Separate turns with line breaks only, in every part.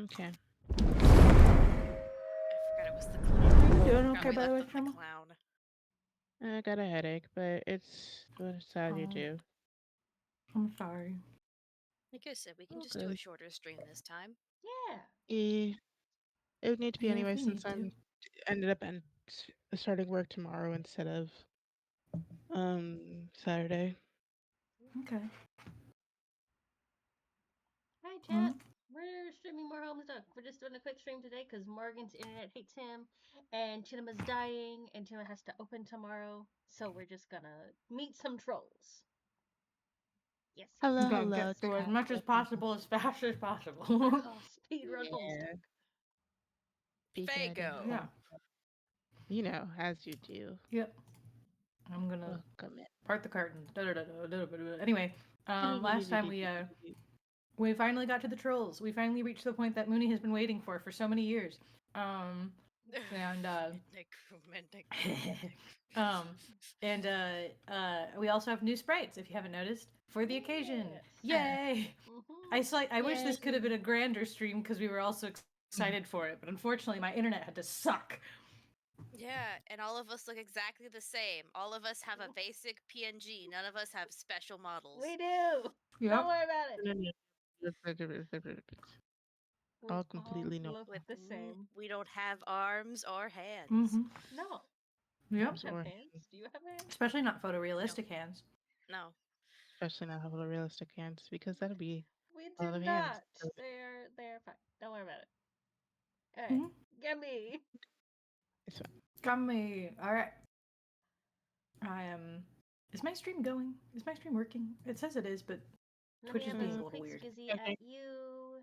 Okay.
I forgot it was the clown.
You doing
Forgot
okay,
we
by the way,
left on the
Tremel?
clown.
I got a headache, but it's what sad you
Oh.
do.
I'm sorry.
Like I said, we can just
Okay.
do a shorter stream this time.
Yeah.
It would need to be
Yeah,
anyway
if we
since
need to.
I'm ended up starting work tomorrow instead of Saturday.
Okay.
Hi, chat. We're streaming more Homestuck. We're just doing a quick stream today because Morgan's internet hates him, and Chinema's dying, and Chinema has to open tomorrow. So we're just gonna meet some trolls. Yes.
Hello,
Okay,
hello.
get through as
chat.
much as possible, as fast as possible.
Speedrun
Yeah.
Homestuck.
Be good.
Fago.
Yeah.
You know, as you do.
Yep. I'm gonna
Welcome in.
part the curtains. Anyway, last time we finally got to the trolls. We finally reached the point that Mooney has been waiting for so many years. And we also have new sprites, if you haven't noticed, for the occasion. Yay! I wish this could have been a grander stream because we were also excited for it, but unfortunately my internet had to suck.
Yeah, and all of us look exactly the same. All of us have a basic PNG. None of us have special models.
We do.
Yep.
Don't worry about it.
All completely
all
no.
look the same.
We don't have arms or hands.
Mm-hmm.
No.
Yep.
You don't have hands. Do you have hands?
Especially not photorealistic hands.
No.
Especially not have realistic hands because that'll be
We
a lot
do
of hands.
not. They're fine. Don't worry about it. Alright. Get me.
It's fine.
Come me. Alright. Is my stream going? Is my stream working? It says it is, but Twitch is being a little weird.
At you.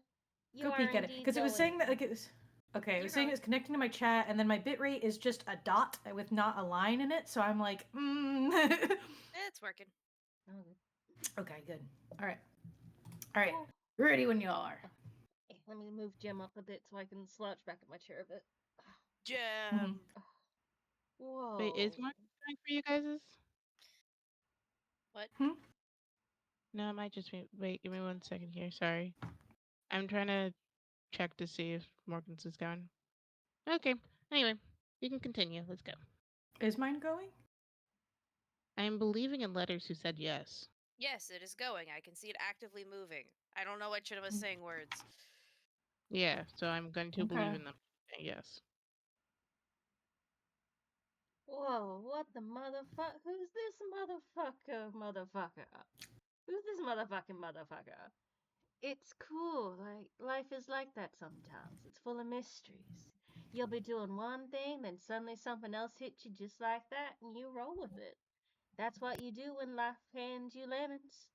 Go peek at it. Because it was saying that it was okay, it was saying it's connecting to my chat, and then my bitrate is just a dot with not a line in it, so I'm like,
It's working.
Okay, good. Alright. Alright. Ready when you are.
Let me move Gem up a bit so I can slouch back in my chair a bit.
Gem.
Whoa.
Wait, is one going for you guys'?
What?
No, it might just be. Wait, give me 1 second here. Sorry. I'm trying to check to see if Morgan's is going. Okay. Anyway, you can continue. Let's go.
Is mine going?
I'm believing in letters who said yes.
Yes, it is going. I can see it actively moving. I don't know what Chinema's saying words.
Yeah, so I'm going to believe in them. Yes.
Whoa, what the motherfucker? Who's this motherfucker? Who's this motherfucker? It's cool. Like, life is like that sometimes. It's full of mysteries. You'll be doing one thing, then suddenly something else hits you just like that, and you roll with it. That's what you do when life hands you lemons.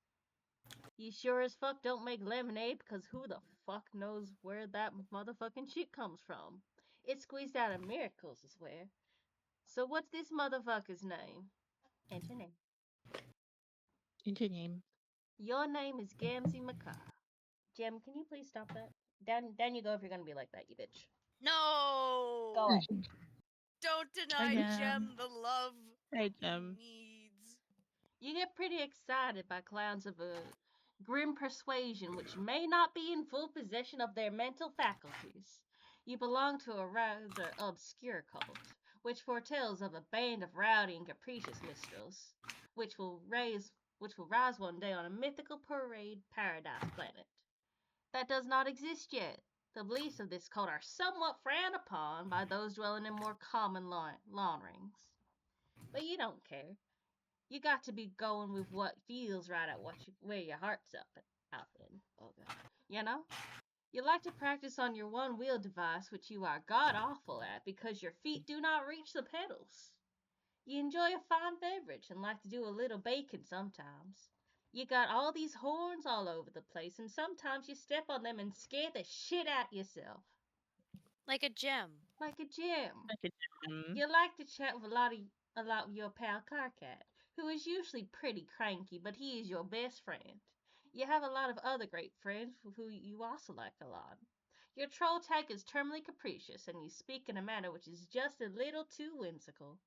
You sure as fuck don't make lemonade, because who the fuck knows where that motherfucking shit comes from. It's squeezed out of miracles, I swear. So what's this motherfucker's name? Enter name.
Enter name.
Your name is Gamzee Macaw. Gem, can you please stop that? Down you go if you're gonna be like that, you bitch.
No!
Go away.
Don't deny Gem the love needs.
You get pretty excited by clowns of a grim persuasion which may not be in full possession of their mental faculties. You belong to a rather obscure cult, which foretells of a band of rowdy and capricious minstrels, which will rise one day on a mythical parade paradise planet. That does not exist yet. The beliefs of this cult are somewhat frowned upon by those dwelling in more common lawn rings. But you don't care. You got to be going with what feels right at where your heart's out in. Oh God. You know? You like to practice on your one-wheel device, which you are god-awful at because your feet do not reach the pedals. You enjoy a fine beverage and like to do a little baking sometimes. You got all these horns all over the place, and sometimes you step on them and scare the shit out yourself.
Like a gem.
Like a gem.
Like a gem.
You like to chat with a lot with your pal Carcat, who is usually pretty cranky, but he is your best friend. You have a lot of other great friends who you also like a lot. Your troll tag is terminally capricious, and you speak in a manner which is just a little too whimsical.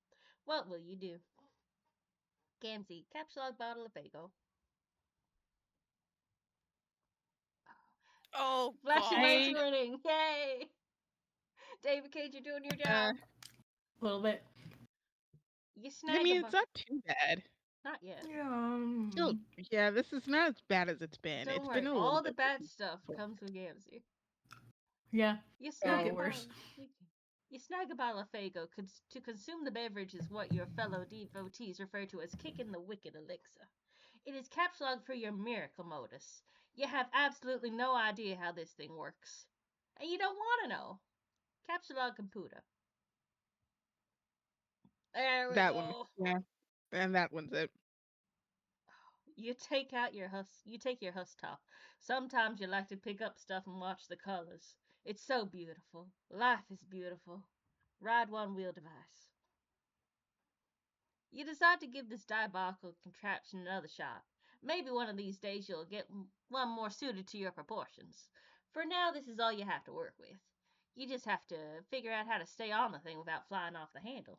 What will you do? Gamzee, caps lock bottle of Fago.
Oh,
Flashy
God.
lights running. Yay! David Cage, you're doing your job.
A little bit.
You
I
snag
mean,
a
it's not too bad.
Not yet.
Oh, yeah, this is not as bad as it's been.
Don't
It's
worry.
been a little
All the
bit
bad stuff comes with Gamzee.
Yeah.
You
It'll
snag
get
a
worse.
You snag a bottle of Fago. To consume the beverage is what your fellow devotees refer to as kicking the wicked elixir. It is capsuled for your miracle modus. You have absolutely no idea how this thing works. And you don't want to know. Capsulog computer. There we
that one.
go.
Yeah, and that one's it.
You take your husk top. Sometimes you like to pick up stuff and watch the colors. It's so beautiful. Life is beautiful. Ride one-wheel device. You decide to give this diabolical contraption another shot. Maybe one of these days you'll get one more suited to your proportions. For now, this is all you have to work with. You just have to figure out how to stay on the thing without flying off the handle.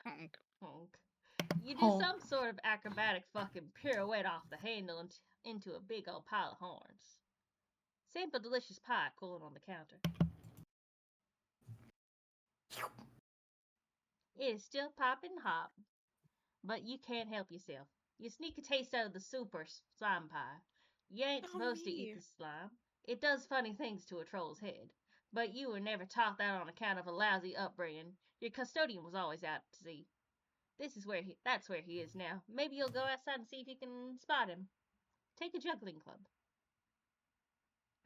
Honk.
Honk. You do
Honk.
some sort of acrobatic fucking pirouette off the handle and into a big old pile of horns. Sample delicious pie cooling on the counter. It is still popping hot, but you can't help yourself. You sneak a taste out of the super slime pie. You ain't supposed to eat the slime. It does funny things to a troll's head. But you were never taught that on account of a lousy upbringing. Your custodian was always out to sea. That's where he is now. Maybe you'll go outside and see if you can spot him. Take a juggling club.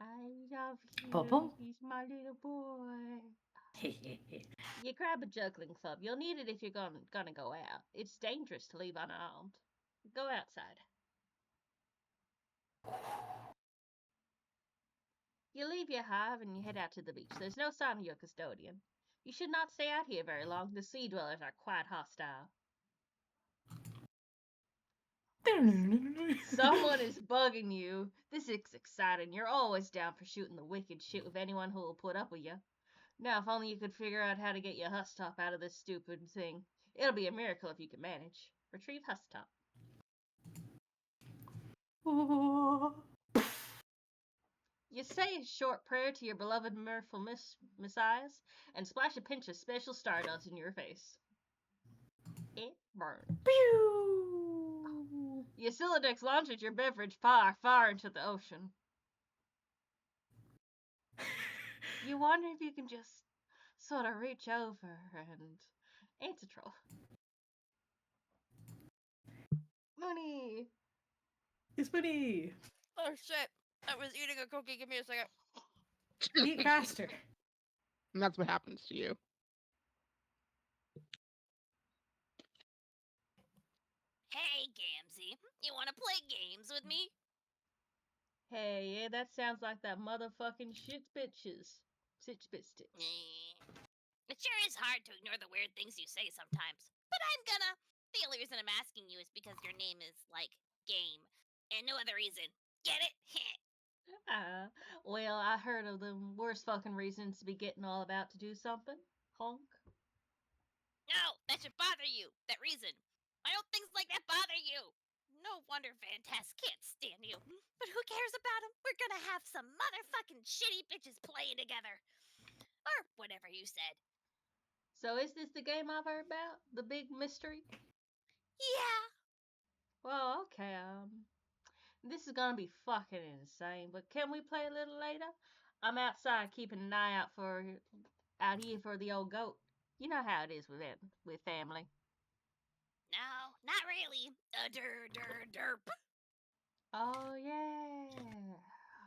I love you. He's my little boy. You grab a juggling club. You'll need it if you're gonna go out. It's dangerous to leave unarmed. Go outside. You leave your hive and you head out to the beach. There's no sign of your custodian. You should not stay out here very long. The sea dwellers are quite hostile. Someone is bugging you. This is exciting. You're always down for shooting the wicked shit with anyone who will put up with you. Now, if only you could figure out how to get your husk top out of this stupid thing. It'll be a miracle if you can manage. Retrieve husk top. You say a short prayer to your beloved merciful messiahs and splash a pinch of special stardust in your face. It burns. You Silodex launches your beverage far, far into the ocean. You wonder if you can just sort of reach over and anti-troll. Mooney!
It's Woody.
Oh, shit. I was eating a cookie. Give me a second.
Eat faster.
And that's what happens to you.
Hey, Gamzee. You want to play games with me?
Hey, yeah, that sounds like that motherfucking shit bitches. Sitch bitch.
It sure is hard to ignore the weird things you say sometimes. But I'm gonna. The only reason I'm asking you is because your name is, like, Game. And no other reason. Get it?
Well, I heard of the worst fucking reasons to be getting all about to do something. Honk.
No, that should bother you. That reason. I hope things like that bother you. No wonder Fantas can't stand you. But who cares about him? We're gonna have some motherfucking shitty bitches playing together. Or whatever you said.
So is this the game I've heard about? The big mystery?
Yeah.
Well, okay, this is gonna be fucking insane, but can we play a little later? I'm outside keeping an eye out here for the old goat. You know how it is with family.
No, not really. Derp.
Oh yeah.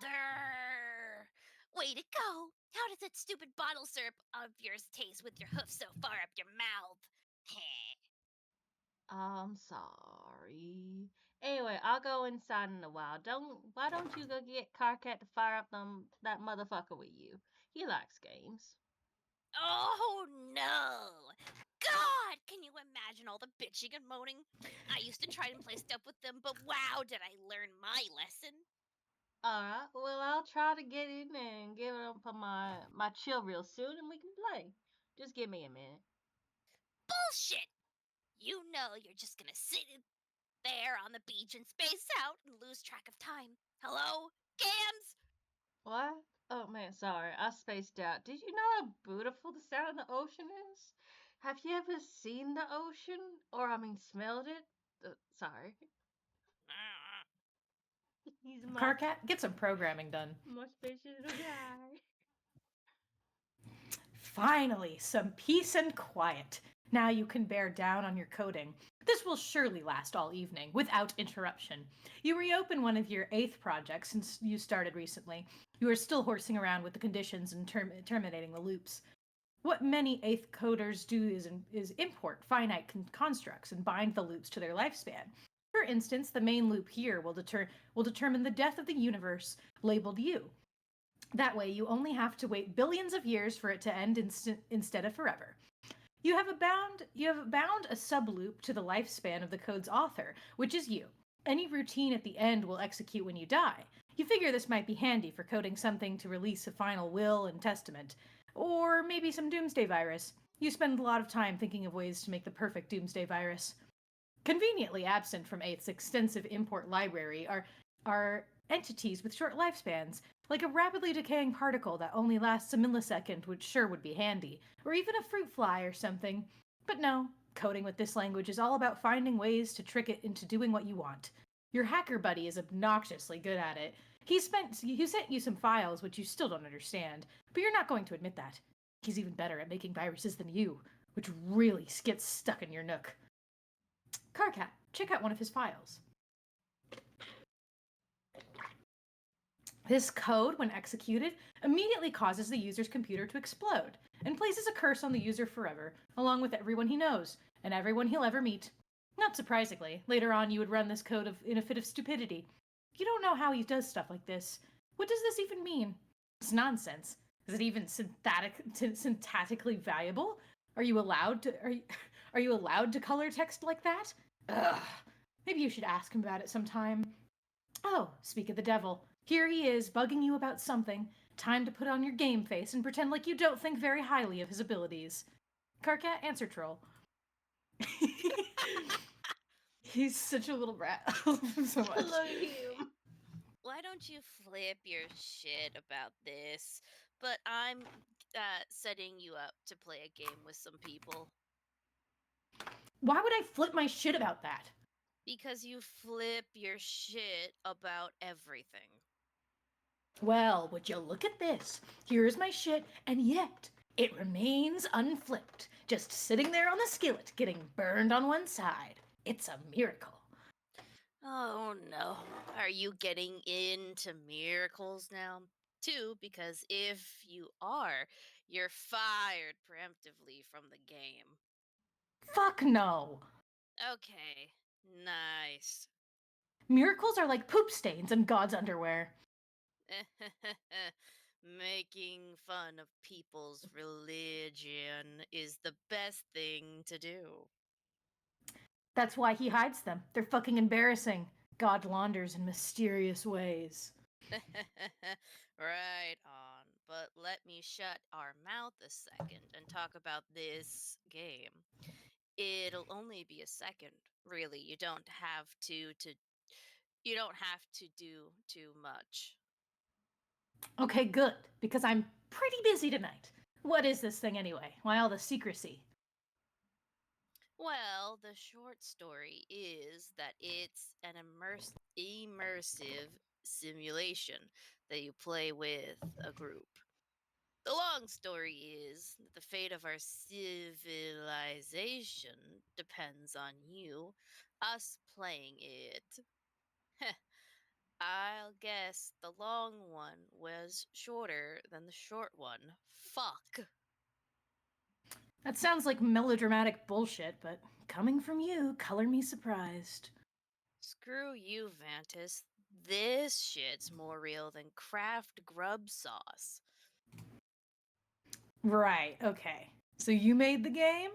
Durr. Way to go. How does that stupid bottle syrup of yours taste with your hoof so far up your mouth?
I'm sorry. Anyway, I'll go inside in a while. Why don't you go get Carcat to fire up that motherfucker with you? He likes games.
Oh no! God, can you imagine all the bitching and moaning? I used to try and play stuff with them, but wow, did I learn my lesson?
Alright, well I'll try to get in and give it up on my chill real soon and we can play. Just give me a minute.
Bullshit! You know you're just gonna sit there on the beach and space out and lose track of time. Hello, Gams?
What? Oh man, sorry, I spaced out. Did you know how beautiful the sound of the ocean is? Have you ever seen the ocean? Or, I mean, smelled it? Sorry. He's my,
Carcat, get some programming done.
my special little guy.
Finally, some peace and quiet. Now you can bear down on your coding. This will surely last all evening, without interruption. You reopen one of your 8th projects since you started recently. You are still horsing around with the conditions and terminating the loops. What many 8th coders do is import finite constructs and bind the loops to their lifespan. For instance, the main loop here will determine the death of the universe, labeled you. That way, you only have to wait billions of years for it to end instead of forever. You have bound a subloop to the lifespan of the code's author, which is you. Any routine at the end will execute when you die. You figure this might be handy for coding something to release a final will and testament, or maybe some doomsday virus. You spend a lot of time thinking of ways to make the perfect doomsday virus. Conveniently absent from 8th's extensive import library are entities with short lifespans, like a rapidly decaying particle that only lasts a millisecond, which sure would be handy, or even a fruit fly or something. But no, coding with this language is all about finding ways to trick it into doing what you want. Your hacker buddy is obnoxiously good at it. He sent you some files which you still don't understand, but you're not going to admit that. He's even better at making viruses than you, which really gets stuck in your nook. Carcat, check out one of his files. This code, when executed, immediately causes the user's computer to explode and places a curse on the user forever, along with everyone he knows and everyone he'll ever meet. Not surprisingly, later on you would run this code in a fit of stupidity. You don't know how he does stuff like this. What does this even mean? It's nonsense. Is it even syntactically valuable? Are you allowed to color text like that? Ugh. Maybe you should ask him about it sometime. Oh, speak of the devil. Here he is, bugging you about something. Time to put on your game face and pretend like you don't think very highly of his abilities. Carcat, answer troll. He's such a little brat. I love him so much.
I love him.
Why don't you flip your shit about this? But I'm setting you up to play a game with some people.
Why would I flip my shit about that?
Because you flip your shit about everything.
Well, would you look at this? Here's my shit, and yet it remains unflipped, just sitting there on the skillet, getting burned on one side. It's a miracle.
Oh no. Are you getting into miracles now? Too, because if you are, you're fired preemptively from the game.
Fuck no.
Okay, nice.
Miracles are like poop stains in God's underwear.
Making fun of people's religion is the best thing to do.
That's why he hides them. They're fucking embarrassing. God launders in mysterious ways.
Right on. But let me shut our mouth a second and talk about this game. It'll only be a second, really. You don't have to do too much.
Okay, good, because I'm pretty busy tonight. What is this thing anyway? Why all the secrecy?
Well, the short story is that it's an immersive simulation that you play with a group. The long story is that the fate of our civilization depends on you, us playing it. I'll guess the long one was shorter than the short one. Fuck.
That sounds like melodramatic bullshit, but coming from you, color me surprised.
Screw you, Vantis. This shit's more real than Kraft grub sauce.
Right, okay. So you made the game?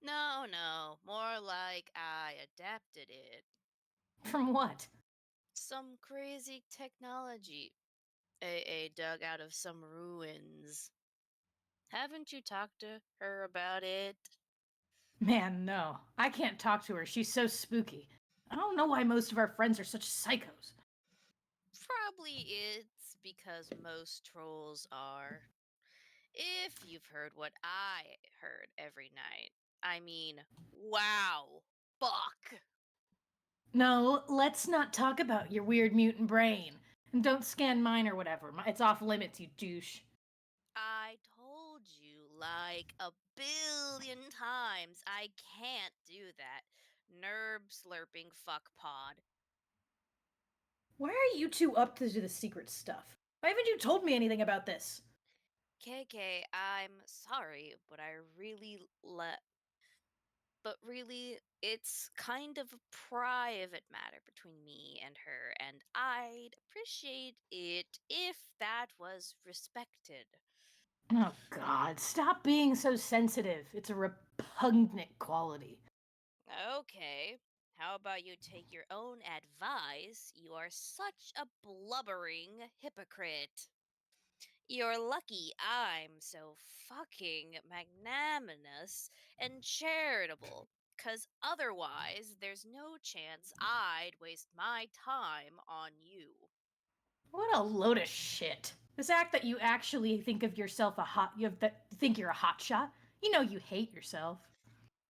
No, more like I adapted it.
From what?
Some crazy technology AA dug out of some ruins. Haven't you talked to her about it?
Man, no. I can't talk to her. She's so spooky. I don't know why most of our friends are such psychos.
Probably it's because most trolls are. If you've heard what I heard every night, I mean, wow, fuck.
No, let's not talk about your weird mutant brain. And don't scan mine or whatever. It's off limits, you douche.
I told you like a billion times I can't do that. Nerb slurping fuck pod.
Why are you two up to do the secret stuff? Why haven't you told me anything about this?
KK, I'm sorry, but really, it's kind of a private matter between me and her, and I'd appreciate it if that was respected.
Oh, God, stop being so sensitive. It's a repugnant quality.
Okay, how about you take your own advice? You are such a blubbering hypocrite. You're lucky I'm so fucking magnanimous and charitable, 'cause otherwise there's no chance I'd waste my time on you.
What a load of shit. This act that you actually think of yourself think you're a hotshot. You know you hate yourself.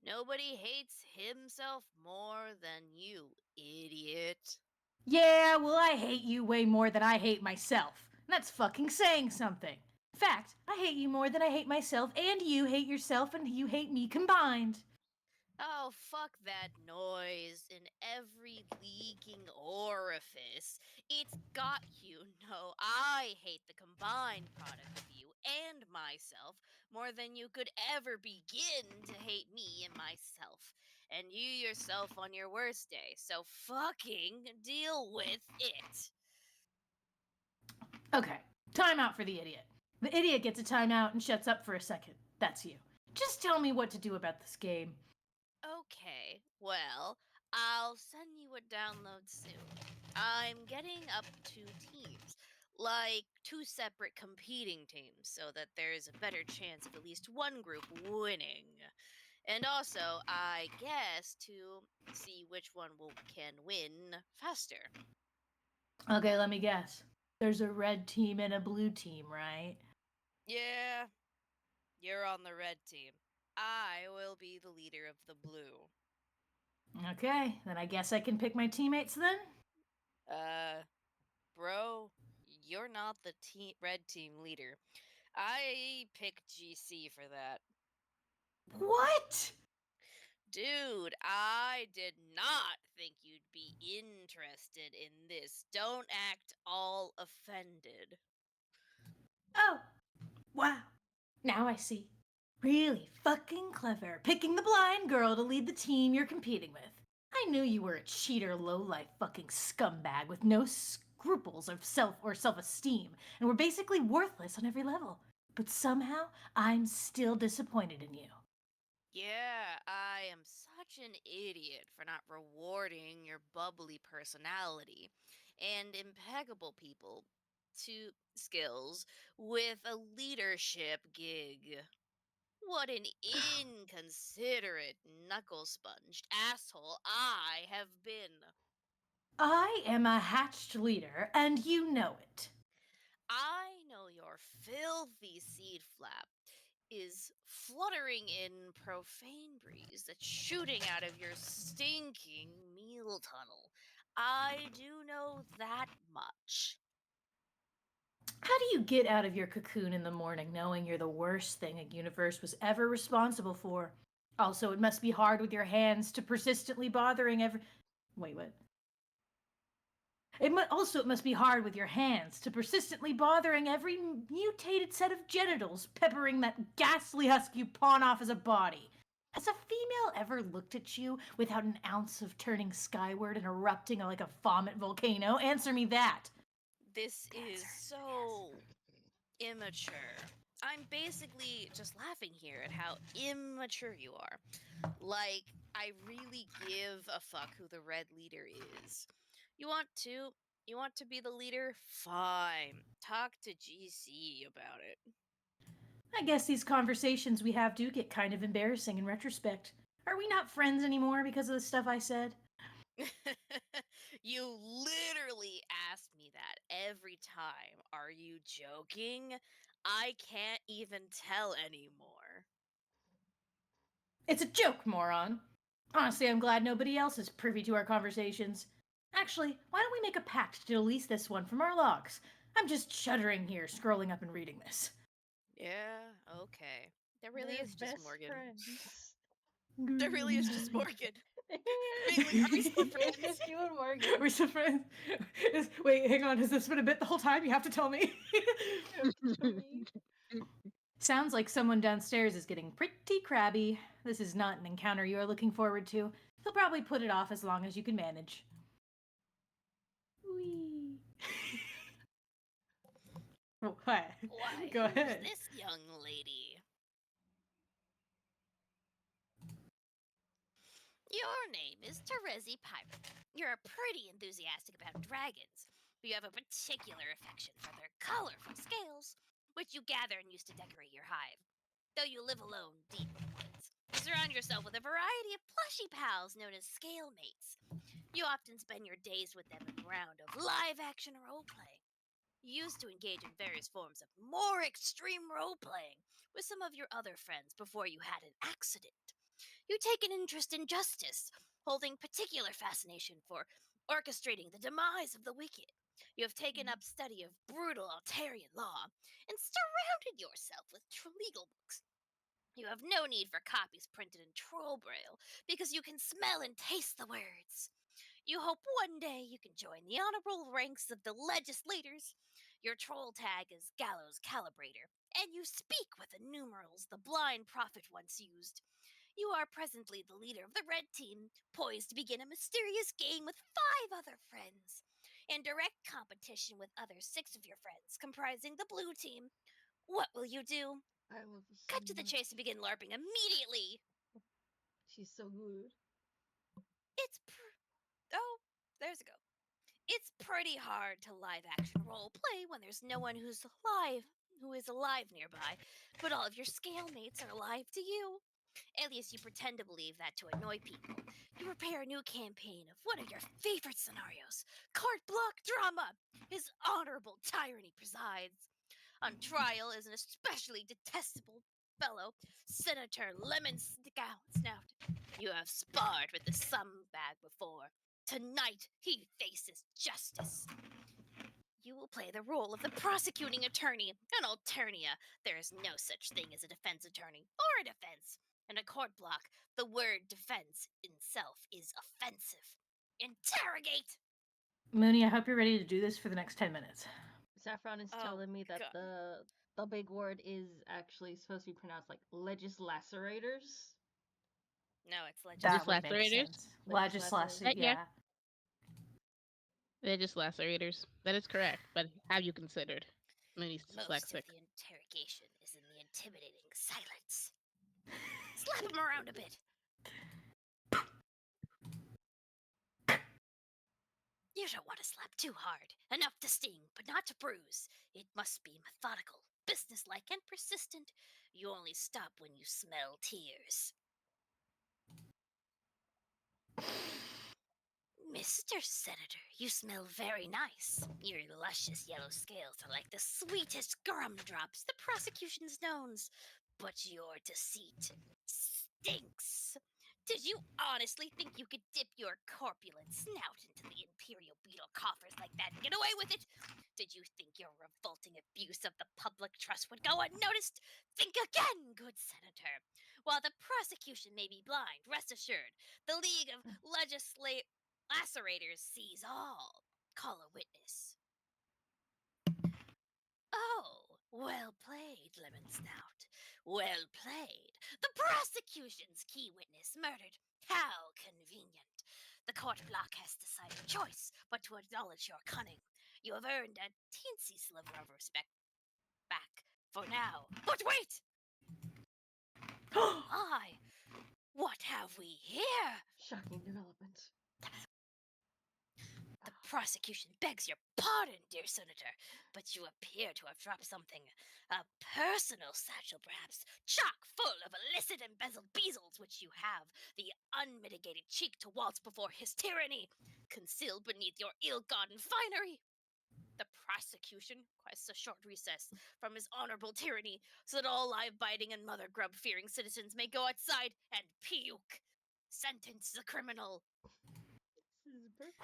Nobody hates himself more than you, idiot.
Yeah, well, I hate you way more than I hate myself. That's fucking saying something. In fact, I hate you more than I hate myself, and you hate yourself, and you hate me combined.
Oh, fuck that noise in every leaking orifice. It's got you. No, I hate the combined product of you and myself more than you could ever begin to hate me and myself. And you yourself on your worst day. So fucking deal with it.
Okay, time out for the idiot. The idiot gets a timeout and shuts up for a second. That's you. Just tell me what to do about this game.
Okay, well, I'll send you a download soon. I'm getting up two teams, like two separate competing teams, so that there's a better chance of at least one group winning. And also, I guess, to see which one can win faster.
Okay, let me guess. There's a red team and a blue team, right?
Yeah, you're on the red team. I will be the leader of the blue.
Okay, then I guess I can pick my teammates then?
Uh, Bro, you're not the red team leader. I picked GC for that.
What?
Dude, I did not think you'd be interested in this. Don't act all offended.
Oh, wow. Now I see. Really fucking clever. Picking the blind girl to lead the team you're competing with. I knew you were a cheater, low-life fucking scumbag with no scruples of self-esteem, and were basically worthless on every level. But somehow, I'm still disappointed in you.
Yeah, I am such an idiot for not rewarding your bubbly personality and impeccable people to skills with a leadership gig. What an inconsiderate, knuckle sponged asshole I have been.
I am a hatched leader, and you know it.
I know your filthy seed flap is fluttering in profane breeze that's shooting out of your stinking meal tunnel. I do know that much.
How do you get out of your cocoon in the morning knowing you're the worst thing a universe was ever responsible for? Also, it must be hard with your hands to persistently bothering every. Wait, what? It must be hard with your hands to persistently bothering every mutated set of genitals peppering that ghastly husk you pawn off as a body. Has a female ever looked at you without an ounce of turning skyward and erupting like a vomit volcano? Answer me that.
This is so immature. I'm basically just laughing here at how immature you are. Like, I really give a fuck who the red leader is. You want to? You want to be the leader? Fine. Talk to GC about it.
I guess these conversations we have do get kind of embarrassing in retrospect. Are we not friends anymore because of the stuff I said?
You literally ask me that every time. Are you joking? I can't even tell anymore.
It's a joke, moron. Honestly, I'm glad nobody else is privy to our conversations. Actually, why don't we make a pact to delete this one from our logs? I'm just shuddering here, scrolling up and reading this.
Yeah, okay. There really
They're
is just
best
Morgan.
friends.
There really is just Morgan.
Yeah.
Bingley, are we still
It's
friends?
just you and Morgan.
Are we still friends? Wait, hang on. Has this been a bit the whole time? You have to tell me. Sounds like someone downstairs is getting pretty crabby. This is not an encounter you are looking forward to. He'll probably put it off as long as you can manage. Whee. What?
Why,
Go
who's
ahead.
this young lady? Your name is Terezi Pirate. You're pretty enthusiastic about dragons, but you have a particular affection for their colorful scales, which you gather and use to decorate your hive. Though you live alone deep in the woods, you surround yourself with a variety of plushy pals known as scale mates. You often spend your days with them in a round of live action role playing. You used to engage in various forms of more extreme role playing with some of your other friends before you had an accident. You take an interest in justice, holding particular fascination for orchestrating the demise of the wicked. You have taken up study of brutal Altarian law and surrounded yourself with legal books. You have no need for copies printed in troll braille because you can smell and taste the words. You hope one day you can join the honorable ranks of the legislators. Your troll tag is Gallows Calibrator, and you speak with the numerals the blind prophet once used. You are presently the leader of the red team, poised to begin a mysterious game with 5 other friends. In direct competition with other 6 of your friends, comprising the blue team. What will you do?
I love this so
Cut to the
much.
chase and begin LARPing immediately.
She's so good.
Oh, there's a go. It's pretty hard to live action role play when there's no one who is alive nearby, but all of your scale mates are alive to you. At least you pretend to believe that to annoy people. You prepare a new campaign of one of your favorite scenarios. Carte block drama. His honorable tyranny presides. On trial is an especially detestable fellow, Senator Lemon Snout. You have sparred with the scumbag before. Tonight he faces justice. You will play the role of the prosecuting attorney. In Alternia, there is no such thing as a defense attorney or a defense. In a court block, the word defense itself is offensive. Interrogate!
Mooney, I hope you're ready to do this for the next 10 minutes.
Saffron is
Oh,
telling me that
God.
the big word is actually supposed to be pronounced like legislacerators.
No, it's legit.
That would make
Legislators?
sense.
Legislator.
Yeah.
They're just lacerators. That is correct, but have you considered? Mooney's
Most
dyslexic.
of the interrogation is in the intimidating silence. Slap him around a bit. You don't want to slap too hard. Enough to sting, but not to bruise. It must be methodical, businesslike, and persistent. You only stop when you smell tears. Mr. Senator, you smell very nice. Your luscious yellow scales are like the sweetest gumdrops the prosecution's knows. But your deceit stinks. Did you honestly think you could dip your corpulent snout into the Imperial beetle coffers like that and get away with it? Did you think your revolting abuse of the public trust would go unnoticed? Think again, good Senator. While the prosecution may be blind, rest assured, the League of Lacerators sees all. Call a witness. Oh, well played, Lemon Snout. Well played. The prosecution's key witness murdered. How convenient. The court block has decided choice, but to acknowledge your cunning. You have earned a teensy sliver of respect back for now. But wait! Oh my! What have we here?
Shocking development.
The prosecution begs your pardon, dear Senator, but you appear to have dropped something. A personal satchel, perhaps, chock full of illicit embezzled bezels, which you have the unmitigated cheek to waltz before his tyranny, concealed beneath your ill-gotten finery. The prosecution requests a short recess from his honorable tyranny so that all lie-biting and mother-grub-fearing citizens may go outside and puke. Sentence the criminal.
This is perfect.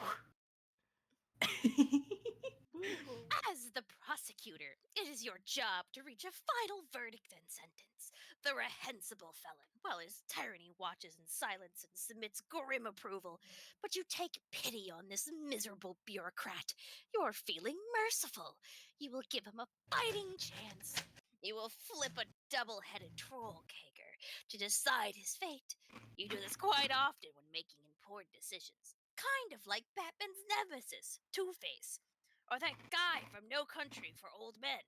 Boo-hoo.
As the prosecutor, it is your job to reach a final verdict and sentence. The reprehensible felon, while his tyranny watches in silence and submits grim approval, but you take pity on this miserable bureaucrat. You are feeling merciful. You will give him a fighting chance. You will flip a double-headed troll caker to decide his fate. You do this quite often when making important decisions, kind of like Batman's nemesis, Two-Face, or that guy from No Country for Old Men.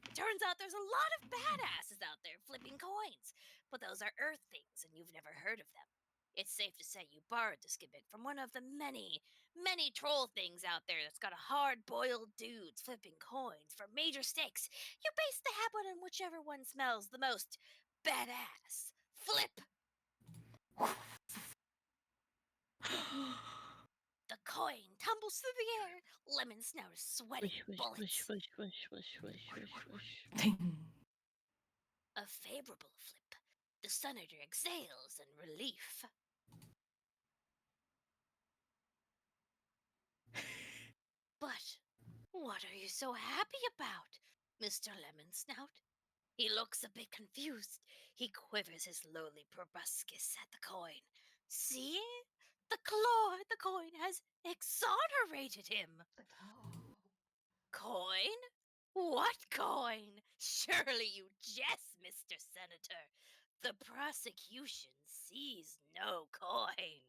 It turns out there's a lot of badasses out there flipping coins, but those are Earth things and you've never heard of them. It's safe to say you borrowed this gimmick from one of the many, many troll things out there that's got a hard-boiled dudes flipping coins for major stakes. You base the habit on whichever one smells the most badass. Flip! The coin tumbles through the air. LilacSnow is sweating bullets. A favorable flip. The senator exhales in relief. But what are you so happy about, Mr. LilacSnow? He looks a bit confused. He quivers his lowly proboscis at the coin. See? The coin has exonerated him.
Oh.
Coin? What coin? Surely you jest, Mr. Senator. The prosecution sees no coin.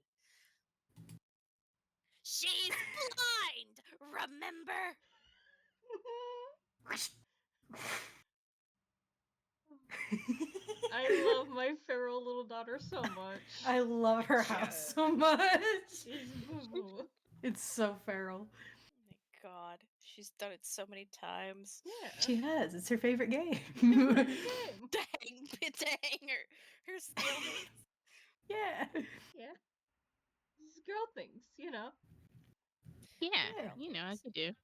She's blind, remember?
I love my feral little daughter so much.
I love her house so much.
She's boo-boo.
It's so feral.
Oh my god, she's done it so many times.
Yeah.
She has. It's her favorite game.
Game.
Dang, dang her skill mates.
Yeah.
Yeah. This is girl things, you know.
Yeah,
Yeah.
you know, as you do.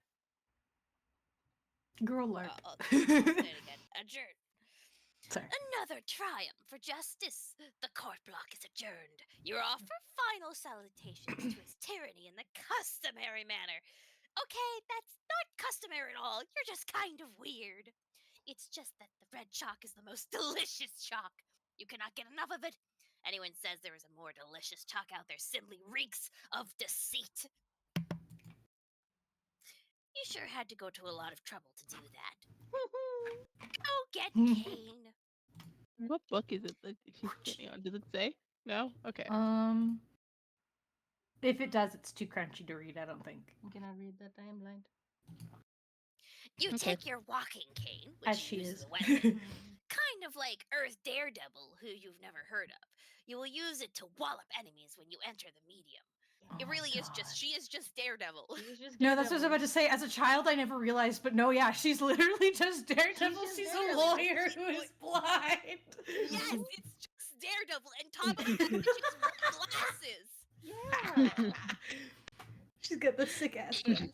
Girl lark.
I'll say it again. Adjourn.
Sorry.
Another triumph for justice. The court block is adjourned. You're off for final salutations to his tyranny in the customary manner. Okay, that's not customary at all. You're just kind of weird. It's just that the red chalk is the most delicious chalk. You cannot get enough of it. Anyone says there is a more delicious chalk out there simply reeks of deceit. You sure had to go to a lot of trouble to do that. Go get Kane.
What book is it that she's getting on? Does it say? No? Okay.
If it does, it's too crunchy to read, I don't think.
I'm gonna read that. I am blind.
You
Okay.
take your walking cane, which
As
you
she
use
is.
as a weapon, kind of like Earth Daredevil, who you've never heard of. You will use it to wallop enemies when you enter the medium. It
Oh
really
my
is just,
God.
she is just Daredevil.
She's just
No, that's what I was
Daredevil.
about to say. As a child, I never realized, but no, yeah, she's literally just Daredevil.
just
She's a
Daredevil.
lawyer who is blind.
Yes, it's just Daredevil, and top of the fact that she's wearing glasses.
Yeah.
She's got the sick ass glasses.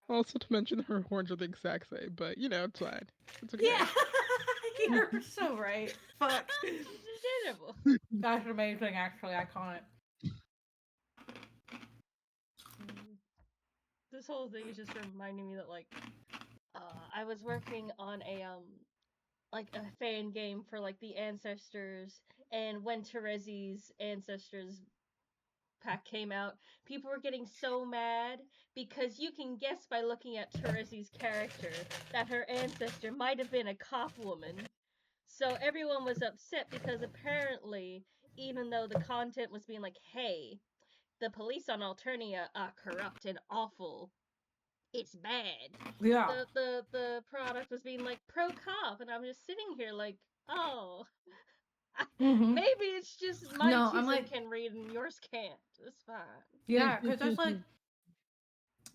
Also to mention her horns are the exact same, but you know, it's fine. It's okay.
Yeah, you're so right. Fuck.
She's just Daredevil.
That's amazing, actually. Iconic.
This whole thing is just reminding me that I was working on a fan game for like the ancestors, and when Terezi's ancestors pack came out, people were getting so mad because you can guess by looking at Terezi's character that her ancestor might have been a cop woman. So everyone was upset because apparently, even though the content was being like, hey, the police on Alternia are corrupt and awful, it's bad.
Yeah.
The product was being like pro cop, and I'm just sitting here like, oh, Maybe it's just my
No, I'm
autism
like-
can read and yours can't. It's fine.
Yeah, because that's like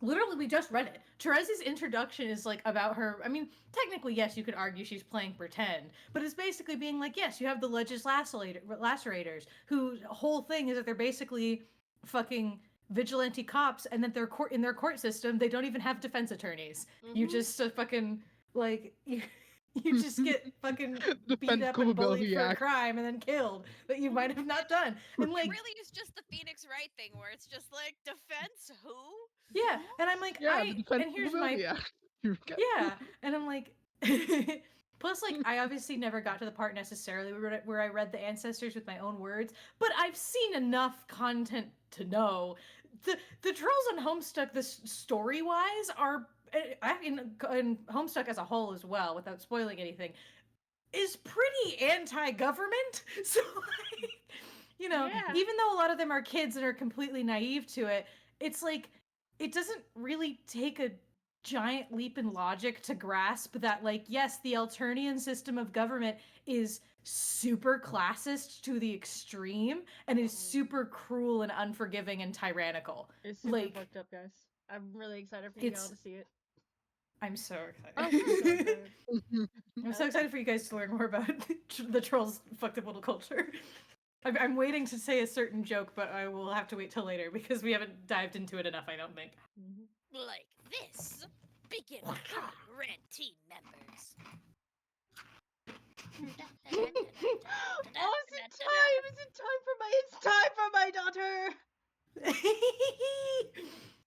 literally we just read it. Teresa's introduction is like about her. I mean, technically, yes, you could argue she's playing pretend, but it's basically being like, yes, you have the lacerators, whose whole thing is that they're basically fucking vigilante cops, and that they're in their court system, they don't even have defense attorneys. You just fucking like you just get fucking beat up and bullied for a crime and then killed that you might have not done. And like,
It really is just the Phoenix Wright thing where it's just like defense who?
yeah, and I'm like, and here's my yeah, and I'm like, plus like I obviously never got to the part necessarily where I read the ancestors with my own words, but I've seen enough content to know the trolls on Homestuck, this story wise, are in Homestuck as a whole as well, without spoiling anything, is pretty anti-government. So like, you know,
Yeah.
even though a lot of them are kids and are completely naive to it, it's like it doesn't really take a giant leap in logic to grasp that, like, yes, the Alternian system of government is super classist to the extreme and is super cruel and unforgiving and tyrannical.
It's super
Like,
fucked up, guys. I'm really excited for y'all to see it.
I'm so excited.
I'm so excited.
I'm so excited for you guys to learn more about the trolls' fucked up little culture. I'm waiting to say a certain joke, but I will have to wait till later because we haven't dived into it enough, I don't think.
Like this. Begin killing red team members.
Oh, it's time for my daughter.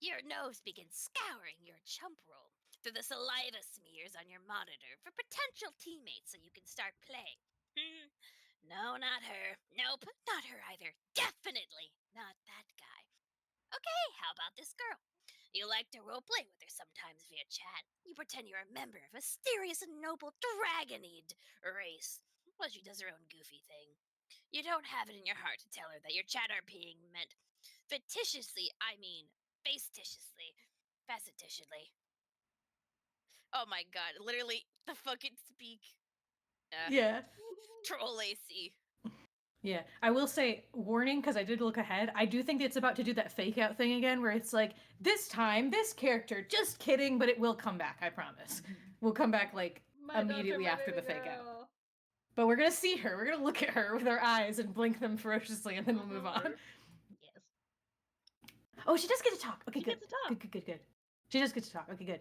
Your nose begins scouring your chump roll through the saliva smears on your monitor for potential teammates so you can start playing. No, not her. Nope, not her either. Definitely not that guy. Okay, how about this girl? You like to roleplay with her sometimes via chat. You pretend you're a member of a mysterious and noble dragonid race. Well, she does her own goofy thing. You don't have it in your heart to tell her that your chat RPing meant fictitiously, I mean, facetitiously, facetitiously. Oh my god, literally, the fucking speak.
Yeah.
Troll AC.
Yeah, I will say, warning, because I did look ahead. I do think it's about to do that fake out thing again, where it's like, this time, this character, just kidding, but it will come back, I promise. We'll come back, like, immediately after the fake out. But we're gonna see her, we're gonna look at her with our eyes and blink them ferociously, and then we'll move on.
Yes.
Oh, she does get to talk! Okay,
She
good.
gets to talk.
Good. She does get to talk, okay, good.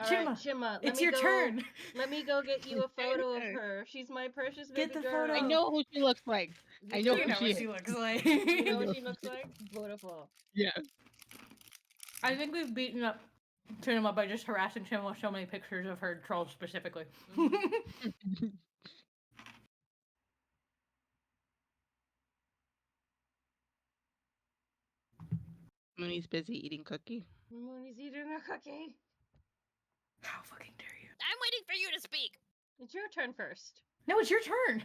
All
Chima,
right, Chima,
it's your turn!
Let me go get you a photo of her. She's my precious baby
Get the
girl.
photo.
I know who she looks like. I know
You
who
know
she
what
is.
she looks like.
You know what she looks like? Beautiful.
Yeah.
I think we've beaten up Cinema by just harassing him with so many pictures of her trolls specifically.
Mooney's busy eating cookie.
Mooney's eating a cookie.
How fucking dare you?
I'm waiting for you to speak.
It's your turn first.
No, it's your turn.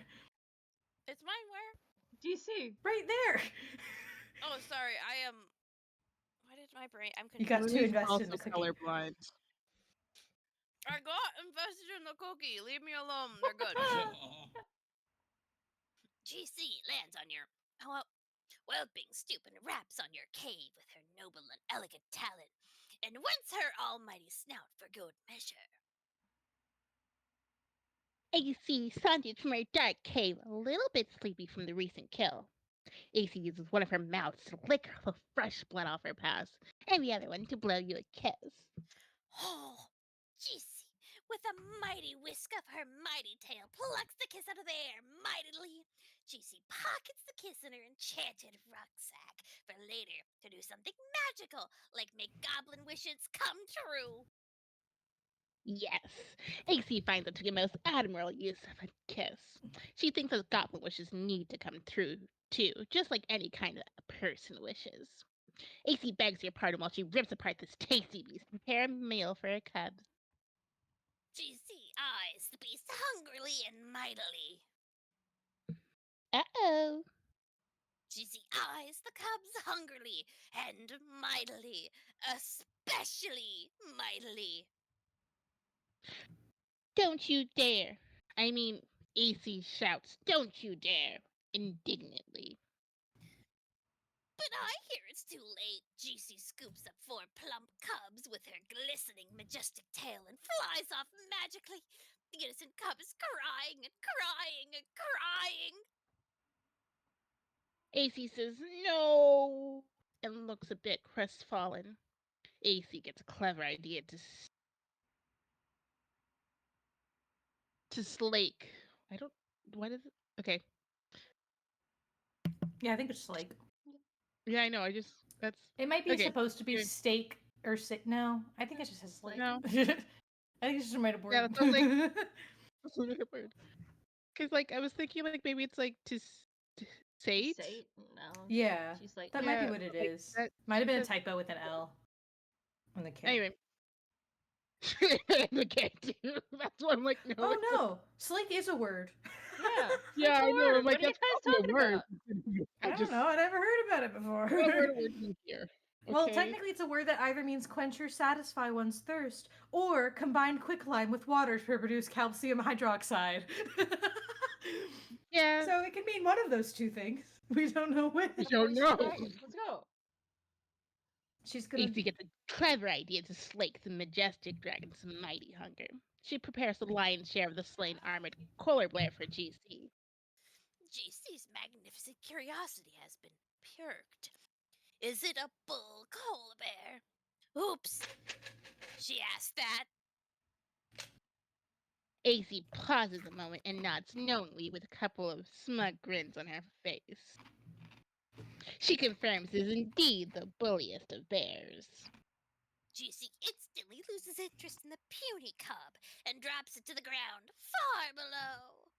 It's mine where?
DC.
Right there.
Oh, sorry, I am... Why did my brain... I'm
You
confused.
got too
Mooney's
invested
also
in the cookie.
colorblind.
I got invested in the cookie. Leave me alone. They're good. GC lands on your... whelping stoop and raps on your cave with her noble and elegant talent, and whence her almighty snout for good measure.
AC slanted from her dark cave, a little bit sleepy from the recent kill. AC uses one of her mouths to lick the fresh blood off her paws, and the other one to blow you a kiss.
Oh, GC, with a mighty whisk of her mighty tail, plucks the kiss out of the air mightily. GC pockets the kiss in her enchanted rucksack for later to do something magical, like make goblin wishes come true.
Yes, AC finds it to be most admirable use of a kiss. She thinks those goblin wishes need to come true, too, just like any kind of person wishes. AC begs your pardon while she rips apart this tasty beast to prepare a meal for her cubs.
GC eyes the beast hungrily and mightily.
Uh-oh.
GC eyes the cubs hungrily and mightily, especially mightily.
Don't you dare. I mean, AC shouts, "Don't you dare!" indignantly.
But I hear it's too late. GC scoops up 4 plump cubs with her glistening, majestic tail and flies off magically. The innocent cub is crying and crying and crying.
AC says, "No!" and looks a bit crestfallen. AC gets a clever idea to slake. I don't. What is it? Okay.
Yeah, I think it's like.
Yeah, I know. That's.
It might be
Okay.
supposed to be
Okay.
steak or sit. No, I think it just says like.
No.
I think it's just a made up word.
Yeah, that sounds like. That's a weird word. Because like I was thinking like maybe it's like to sate.
Say no.
Yeah,
She's like,
that might be what it
like,
is.
that-
Might have
she
been a
says-
typo with an L on the K.
Anyway. Okay, dude. That's what I'm like. No.
Oh no, slake is a word.
yeah.
Yeah,
it's a
I know.
word.
I'm like,
What are you
that's
guys
probably
talking
a word.
about?
I don't know. I never heard about it before.
What word are we here?
Well,
Okay?
technically, it's a word that either means quench or satisfy one's thirst, or combine quicklime with water to produce calcium hydroxide.
Yeah.
So it can mean one of those two things. We don't know which.
We don't know.
Let's go.
She's gonna.
AC gets a clever idea to slake the majestic dragon's mighty hunger. She prepares the lion's share of the slain armored polar bear for GC.
GC's magnificent curiosity has been perked. Is it a bull koala bear? Oops. She asked that.
AC pauses a moment and nods knowingly with a couple of smug grins on her face. She confirms it is indeed the bulliest of bears.
GC instantly loses interest in the puny cub and drops it to the ground far below.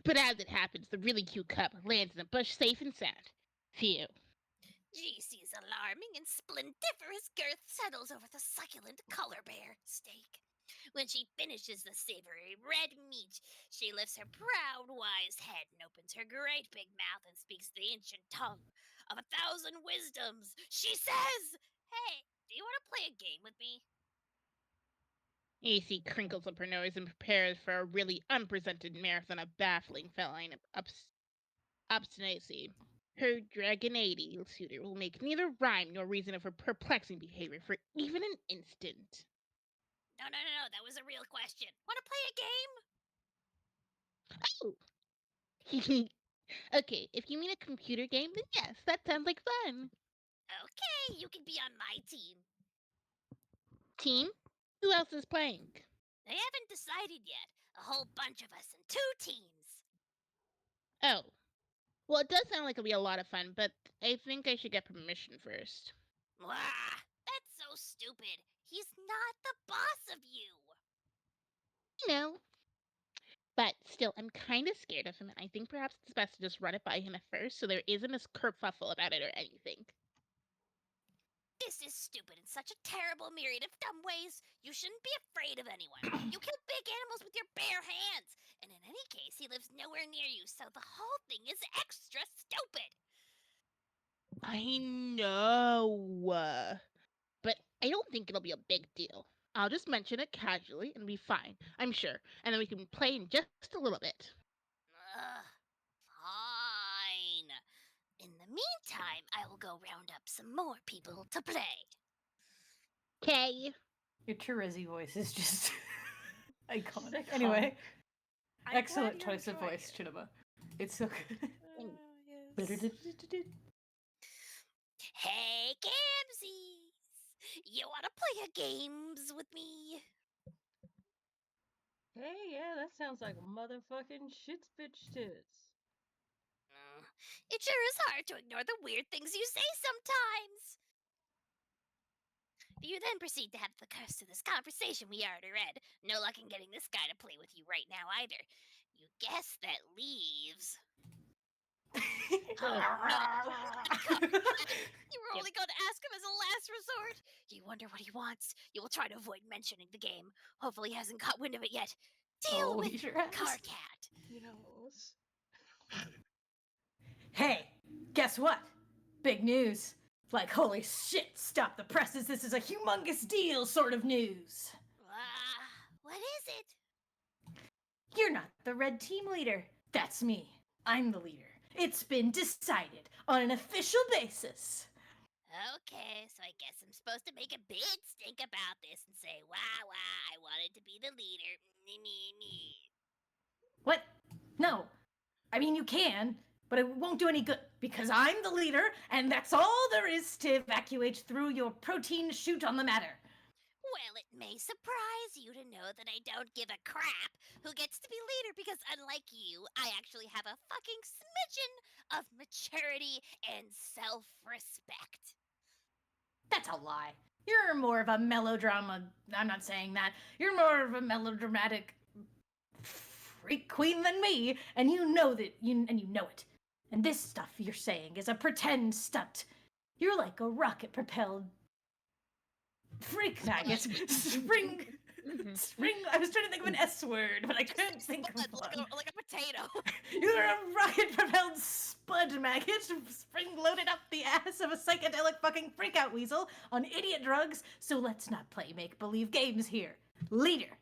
But as it happens, the really cute cub lands in a bush safe and sound. Phew.
GC's alarming and splendiferous girth settles over the succulent color bear steak. When she finishes the savory red meat, she lifts her proud, wise head and opens her great big mouth and speaks the ancient tongue of 1,000 wisdoms. She says, "Hey, do you want to play a game with me?"
AC crinkles up her nose and prepares for a really unpresented marathon of baffling feline obstinacy. Her Dragonade suitor will make neither rhyme nor reason of her perplexing behavior for even an instant.
No, that was a real question. Want to play a game?
Oh! Okay, if you mean a computer game, then yes, that sounds like fun.
Okay, you can be on my team.
Team? Who else is playing?
They haven't decided yet. A whole bunch of us in 2 teams.
Oh. Well, it does sound like it'll be a lot of fun, but I think I should get permission first.
Wah, that's so stupid. He's not the boss of you.
No. But still, I'm kind of scared of him, and I think perhaps it's best to just run it by him at first so there isn't a kerfuffle about it or anything.
This is stupid in such a terrible myriad of dumb ways. You shouldn't be afraid of anyone. You kill big animals with your bare hands. And in any case, he lives nowhere near you, so the whole thing is extra stupid.
I know. But I don't think it'll be a big deal. I'll just mention it casually and be fine, I'm sure. And then we can play in just a little bit.
Fine. In the meantime, I will go round up some more people to play.
Okay.
Your Terezi voice is just iconic.
Like,
Anyway,
I'm
excellent
glad you're
choice of
enjoying
voice,
it.
Chinaba. It's so good.
Yes.
Hey, Gamsies! You wanna play a games with me?
Hey, yeah, that sounds like motherfucking shit's bitch tits.
It sure is hard to ignore the weird things you say sometimes. You then proceed to have the curse to this conversation we already read. No luck in getting this guy to play with you right now either. You guess that leaves. Oh no! You were only going to ask him as a last resort. You wonder what he wants. You will try to avoid mentioning the game. Hopefully he hasn't caught wind of it yet. Deal
Oh,
with
he sure has.
Carcat.
Yes.
Hey, guess what? Big news. Like, holy shit, stop the presses, this is a humongous deal sort of news.
What is it?
You're not the red team leader. That's me. I'm the leader. It's been decided on an official basis.
Okay, so I guess I'm supposed to make a big stink about this and say, wah, I wanted to be the leader. Me.
What? No. I mean, you can, but it won't do any good because I'm the leader, and that's all there is to evacuate through your protein chute on the matter.
Well, it may surprise you to know that I don't give a crap who gets to be leader because, unlike you, I actually have a fucking smidgen of maturity and self respect.
That's a lie. You're more of a melodrama. I'm not saying that. You're more of a melodramatic freak queen than me, and you know that. You know it. And this stuff you're saying is a pretend stunt. You're like a rocket-propelled freak maggot. Spring. I was trying to think of an S word, but I couldn't think of one.
Like a potato.
You're a rocket-propelled spud maggot, spring-loaded up the ass of a psychedelic fucking freakout weasel on idiot drugs. So let's not play make-believe games here. Leader,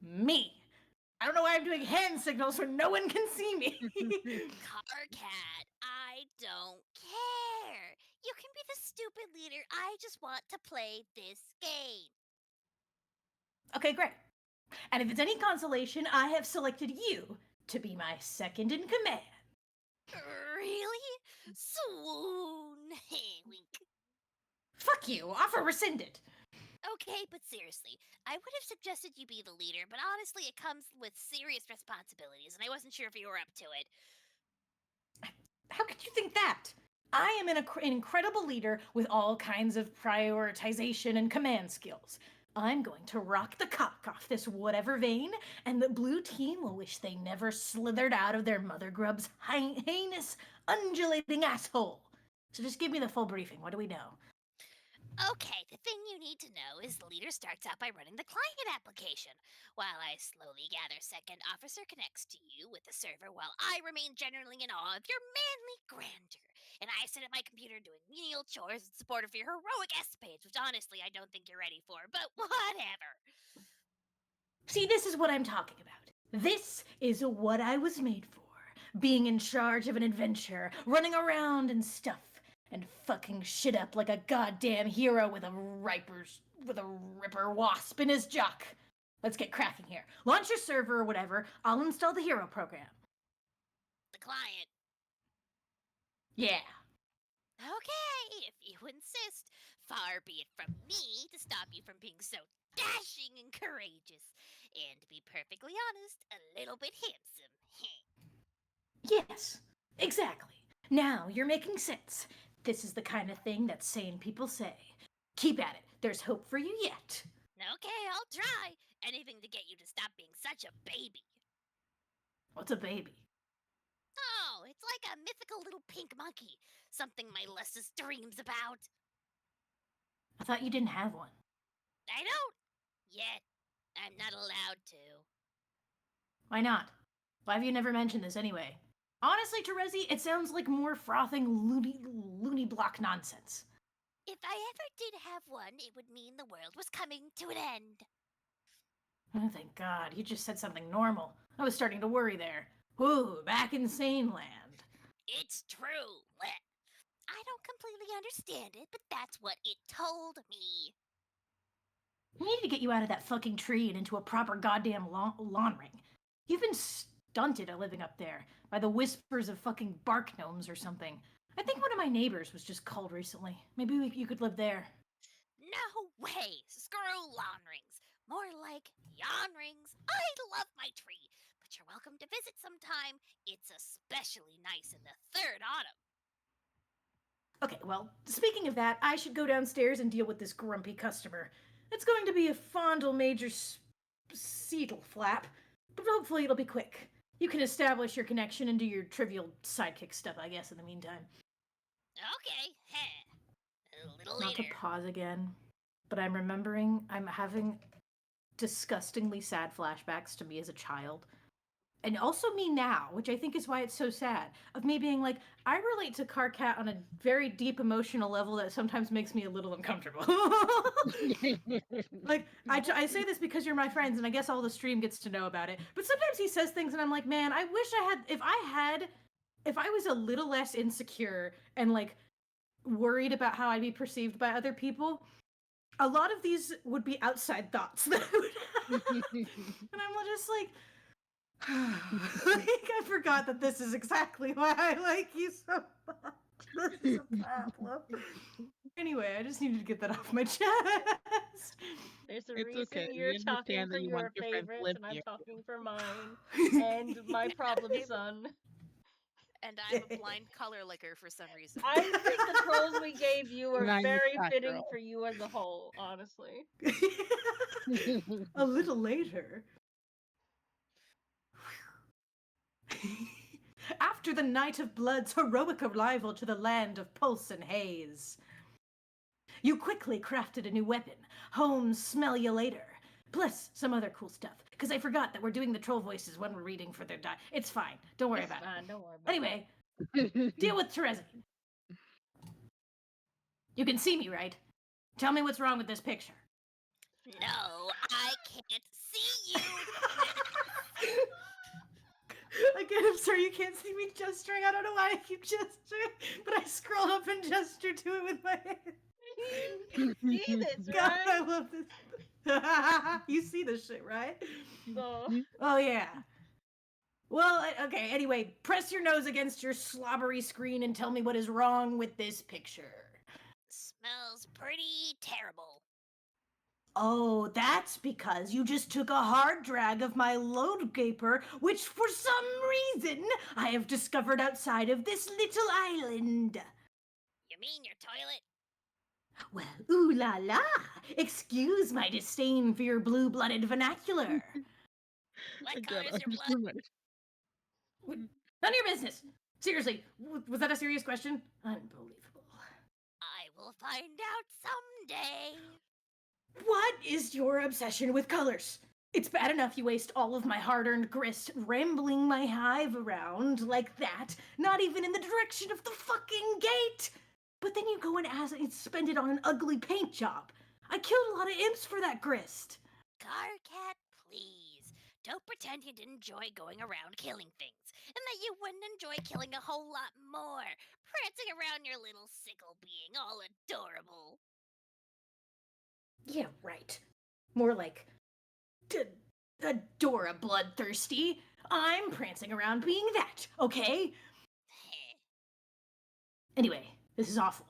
me. I don't know why I'm doing hand signals when no one can see me.
Carcat, I don't care. You can be the stupid leader. I just want to play this game.
Okay, great. And if it's any consolation, I have selected you to be my second in command.
Really? Swoon. Wink.
Fuck you. Offer rescinded.
Okay, but seriously, I would have suggested you be the leader, but honestly, it comes with serious responsibilities, and I wasn't sure if you were up to it.
How could you think that? I am an incredible leader with all kinds of prioritization and command skills. I'm going to rock the cock off this whatever vein, and the blue team will wish they never slithered out of their mother grub's heinous, undulating asshole. So just give me the full briefing. What do we know?
Okay, the thing you need to know is the leader starts out by running the client application, while I slowly gather second officer connects to you with the server while I remain generally in awe of your manly grandeur. And I sit at my computer doing menial chores in support of your heroic escapades, which honestly I don't think you're ready for, but whatever.
See, this is what I'm talking about. This is what I was made for. Being in charge of an adventure, running around and stuff. And fucking shit up like a goddamn hero with a ripper wasp in his jock. Let's get cracking here. Launch your server or whatever. I'll install the hero program.
The client.
Yeah.
Okay, if you insist. Far be it from me to stop you from being so dashing and courageous. And to be perfectly honest, a little bit handsome.
Yes, exactly. Now you're making sense. This is the kind of thing that sane people say. Keep at it. There's hope for you yet.
Okay, I'll try. Anything to get you to stop being such a baby.
What's a baby?
Oh, it's like a mythical little pink monkey. Something my Lessus dreams about.
I thought you didn't have one.
I don't. Yet. I'm not allowed to.
Why not? Why have you never mentioned this anyway? Honestly, Terezi, it sounds like more frothing loony block nonsense.
If I ever did have one, it would mean the world was coming to an end.
Oh, thank God. You just said something normal. I was starting to worry there. Whoa, back in sane land.
It's true. I don't completely understand it, but that's what it told me.
We need to get you out of that fucking tree and into a proper goddamn lawn ring. You've been stunted at living up there by the whispers of fucking bark gnomes or something. I think one of my neighbors was just called recently. Maybe you could live there.
No way! Screw lawn rings. More like yawn rings. I love my tree, but you're welcome to visit sometime. It's especially nice in the third autumn.
Okay, well, speaking of that, I should go downstairs and deal with this grumpy customer. It's going to be a fondle major seedle flap, but hopefully it'll be quick. You can establish your connection and do your trivial sidekick stuff, I guess, in the meantime.
Okay, a little
Not
later.
to pause again, but I'm remembering I'm having disgustingly sad flashbacks to me as a child. And also me now, which I think is why it's so sad, of me being like, I relate to Carcat on a very deep emotional level that sometimes makes me a little uncomfortable. Like, I say this because you're my friends, and I guess all the stream gets to know about it. But sometimes he says things, and I'm like, man, I wish I had. If I was a little less insecure and like worried about how I'd be perceived by other people, a lot of these would be outside thoughts that I would have. And I'm just like, I forgot that this is exactly why I like you so much. This is a problem. Anyway, I just needed to get that off my chest.
There's a
It's
reason
okay.
you're
We
talking
understand
for
that you want
your
your friends to
favorites,
live
and I'm
near
talking for mine and my problem son.
And I'm a blind color licker for some reason.
I think the trolls we gave you are
Nine
very
shot
fitting
girl.
for you as a whole, honestly.
A little later. After the night of blood's heroic arrival to the land of pulse and haze, you quickly crafted a new weapon. Home smell you later. Plus some other cool stuff. Because I forgot that we're doing the troll voices when we're reading for their die. It's fine. Don't worry
It's
about
fine,
it.
don't worry about
Anyway, deal with Terezin. You can see me, right? Tell me what's wrong with this picture.
No, I can't see you.
Again, I'm sorry you can't see me gesturing. I don't know why I keep gesturing, but I scrolled up and gestured to it with my hand.
You see this,
God,
right?
I love this. You see this shit, right?
So,
Oh, yeah. Well, okay, anyway, press your nose against your slobbery screen and tell me what is wrong with this picture.
Smells pretty terrible.
Oh, that's because you just took a hard drag of my load gaper, which for some reason I have discovered outside of this little island.
You mean your toilet?
Well, ooh la la! Excuse my disdain for your blue-blooded vernacular.
What color is your blood?
None of your business. Seriously, was that a serious question? Unbelievable.
I will find out someday.
What is your obsession with colors? It's bad enough you waste all of my hard-earned grist rambling my hive around like that, not even in the direction of the fucking gate. But then you go and spend it on an ugly paint job. I killed a lot of imps for that grist.
Carcat, please. Don't pretend you didn't enjoy going around killing things, and that you wouldn't enjoy killing a whole lot more. Prancing around your little sickle being all adorable.
Yeah, right. More like Adora Bloodthirsty. I'm prancing around being that, okay? Anyway, this is awful.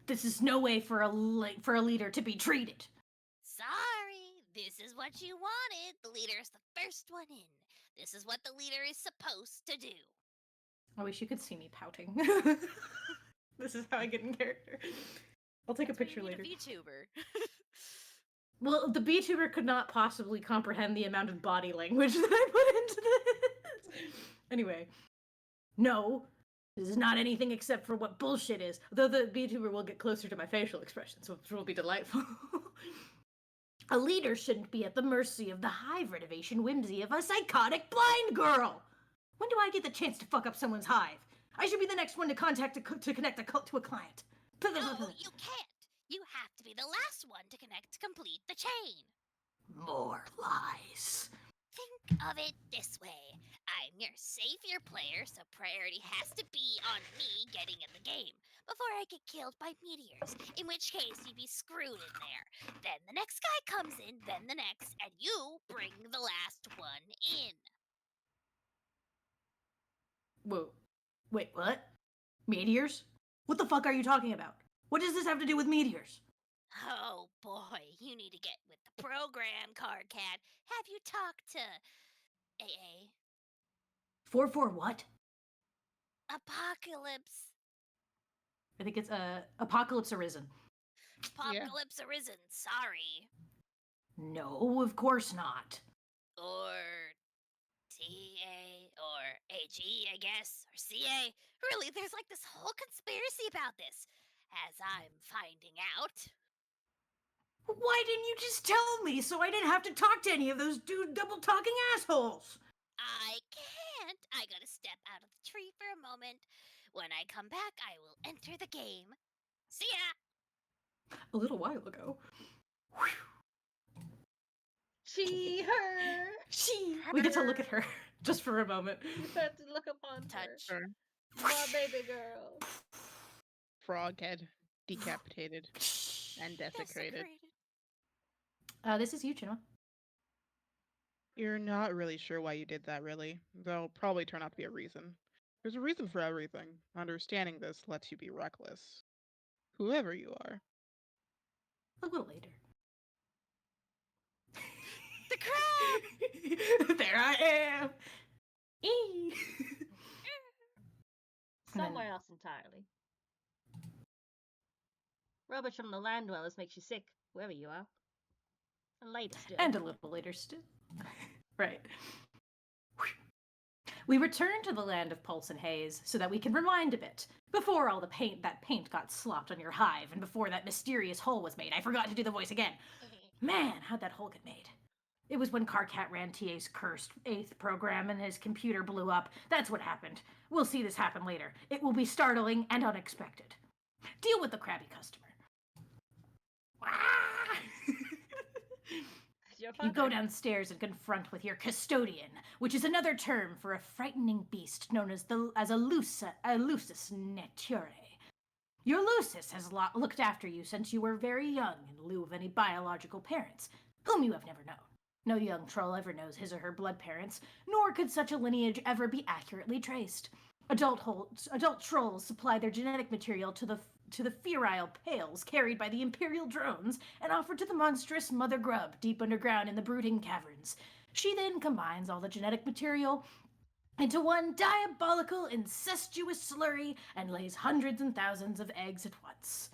This is no way for a leader to be treated.
Sorry, this is what you wanted. The leader is the first one in. This is what the leader is supposed to do.
I wish you could see me pouting. This is how I get in character. I'll take a picture later.
A VTuber.
Well, the VTuber could not possibly comprehend the amount of body language that I put into this. Anyway, no, this is not anything except for what bullshit is. Though the VTuber will get closer to my facial expressions, which will be delightful. A leader shouldn't be at the mercy of the hive renovation whimsy of a psychotic blind girl. When do I get the chance to fuck up someone's hive? I should be the next one to connect to a client.
No, you can't. You have to be the last one to connect to complete the chain.
More lies.
Think of it this way. I'm your savior player, so priority has to be on me getting in the game before I get killed by meteors, in which case you'd be screwed in there. Then the next guy comes in, then the next, and you bring the last one in.
Whoa. Wait, what? Meteors? What the fuck are you talking about? What does this have to do with meteors?
Oh boy, you need to get with the program, Cardcat. Have you talked to AA?
4-4 what?
Apocalypse.
I think it's Apocalypse Arisen.
Apocalypse Arisen, sorry.
No, of course not.
Or TA, or AG, I guess, or CA. Really, there's like this whole conspiracy about this, as I'm finding out.
Why didn't you just tell me so I didn't have to talk to any of those double talking assholes?
I can't. I gotta step out of the tree for a moment. When I come back, I will enter the game. See ya!
A little while ago. Whew.
She, her.
We get to look at her just for a moment.
You have to look upon her.
Touch.
Sure.
My baby girl.
Frog head decapitated and desecrated.
This is you, Chinua.
You're not really sure why you did that, really. There'll probably turn out to be a reason. There's a reason for everything. Understanding this lets you be reckless. Whoever you are.
A little later.
The crab!
There I am! Eee.
Somewhere else entirely. Rubbish from the land dwellers makes you sick, whoever you are. And later still.
And a little later still. Right. We return to the land of pulse and haze so that we can rewind a bit. Before all the paint got slopped on your hive, and before that mysterious hole was made. I forgot to do the voice again. Man, how'd that hole get made? It was when Carcat ran TA's cursed 8th program and his computer blew up. That's what happened. We'll see this happen later. It will be startling and unexpected. Deal with the crabby customer. You go downstairs and confront with your custodian, which is another term for a frightening beast known as a lusus naturae. Your lusus has looked after you since you were very young in lieu of any biological parents, whom you have never known. No young troll ever knows his or her blood parents, nor could such a lineage ever be accurately traced. Adult trolls supply their genetic material to the ferile pails carried by the Imperial drones and offered to the monstrous Mother Grub deep underground in the brooding caverns. She then combines all the genetic material into one diabolical, incestuous slurry and lays hundreds and thousands of eggs at once.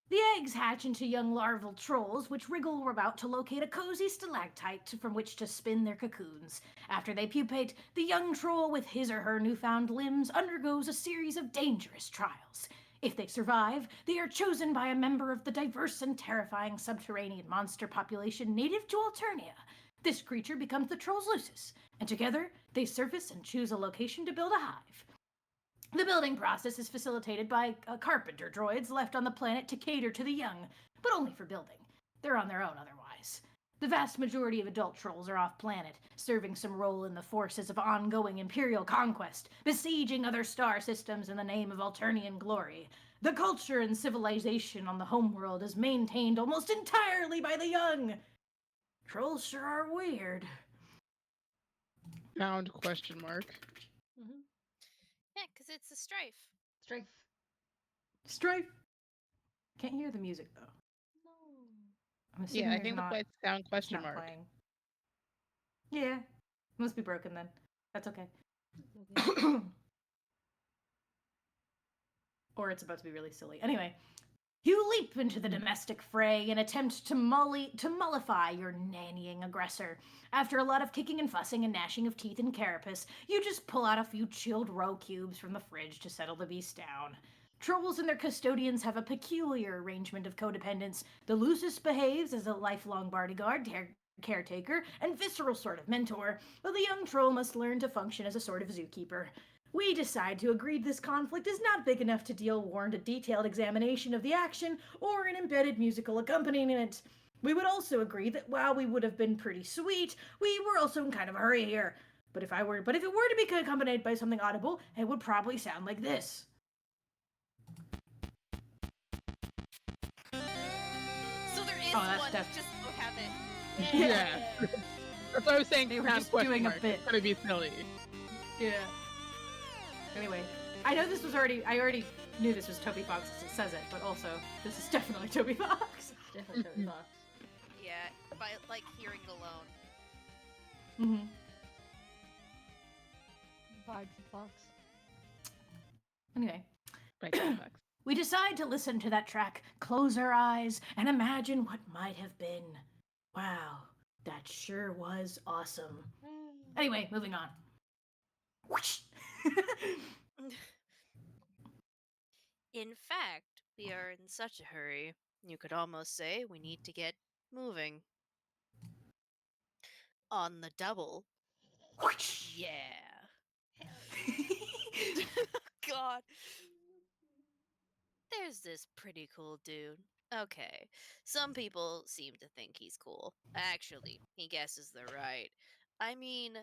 The eggs hatch into young larval trolls, which wriggle about to locate a cozy stalactite from which to spin their cocoons. After they pupate, the young troll with his or her newfound limbs undergoes a series of dangerous trials. If they survive, they are chosen by a member of the diverse and terrifying subterranean monster population native to Alternia. This creature becomes the troll's lusus, and together they surface and choose a location to build a hive. The building process is facilitated by carpenter droids left on the planet to cater to the young, but only for building. They're on their own otherwise. The vast majority of adult trolls are off-planet, serving some role in the forces of ongoing Imperial conquest, besieging other star systems in the name of Alternian glory. The culture and civilization on the homeworld is maintained almost entirely by the young. Trolls sure are weird.
Pound question mark.
Mm-hmm.
Yeah, because it's a strife.
Strife. Can't hear the music though.
No.
I'm assuming
Yeah, I think that's why it's down question mark.
playing. Yeah, must be broken then. That's okay. Or it's about to be really silly. Anyway, you leap into the domestic fray and attempt to mollify your nannying aggressor. After a lot of kicking and fussing and gnashing of teeth and carapace, you just pull out a few chilled roe cubes from the fridge to settle the beast down. Trolls and their custodians have a peculiar arrangement of codependence. The lusus behaves as a lifelong bodyguard, caretaker, and visceral sort of mentor, while the young troll must learn to function as a sort of zookeeper. We decide to agree this conflict is not big enough to warrant a detailed examination of the action or an embedded musical accompaniment. We would also agree that while we would have been pretty sweet, we were also in kind of a hurry here. But if it were to be accompanied by something audible, it would probably sound like this.
So there is
that's
one,
def-
just don't have it.
Yeah. That's what I was saying.
They were
pound
just
question
doing a
mark.
bit.
It's gonna be silly.
Yeah. Anyway, I know this was I already knew this was Toby Fox as it says it, but also, this is definitely Toby Fox.
Definitely Toby Fox.
Yeah, by like hearing it alone.
Mm-hmm.
Fox.
Anyway.
By Toby Fox.
We decide to listen to that track, close our eyes, and imagine what might have been. Wow, that sure was awesome. Anyway, moving on. Whoosh!
In fact, we are in such a hurry, you could almost say we need to get moving. On the double.
Whoosh!
Yeah. God. There's this pretty cool dude. Okay, some people seem to think he's cool. Actually, he guesses they're right. I mean,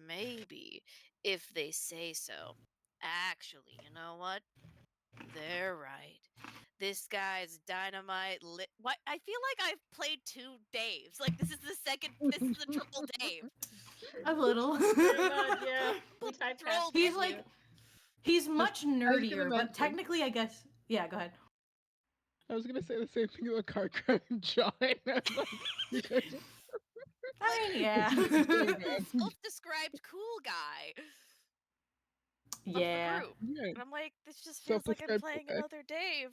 maybe, if they say so. Actually, you know what? They're right. This guy's dynamite lit. What? I feel like I've played two Daves. Like this is the second. This is the triple Dave.
A little.
Pretty much, yeah. We
Troll
typecast
He's
Dave.
like
you.
he's much
I was gonna
nerdier, but
mention.
technically, I guess. Yeah, go ahead.
I was gonna say the same thing about car crime John. I was like, you guys are
I mean,
Like
yeah.
self-described cool guy of the
Yeah.
group,
yeah,
and I'm like, this just feels like I'm
self-described
playing
guy.
another Dave.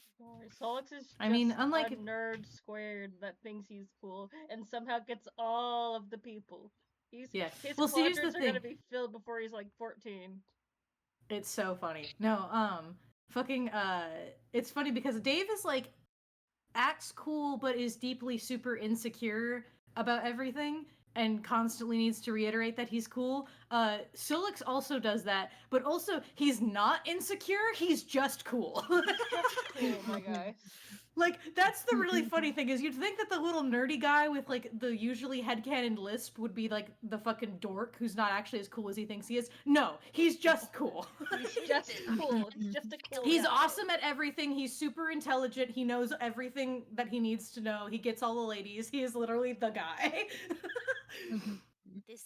Sollux is
I mean,
just a
unlike
nerd squared that thinks he's cool and somehow gets all of the people.
yeah.
His
Well, see, here's the
quadrants are
thing.
gonna be filled before he's like 14.
It's so funny. No, fucking it's funny because Dave is like acts cool but is deeply super insecure about everything and constantly needs to reiterate that he's cool. Sollux also does that, but also he's not insecure, he's just cool.
Just cool, my guy.
Like that's the really funny thing is you'd think that the little nerdy guy with like the usually headcanon lisp would be like the fucking dork who's not actually as cool as he thinks he is. No, he's just cool.
He's just cool. He's just a cool
He's
guy.
awesome at everything. He's super intelligent. He knows everything that he needs to know. He gets all the ladies. He is literally the guy.
This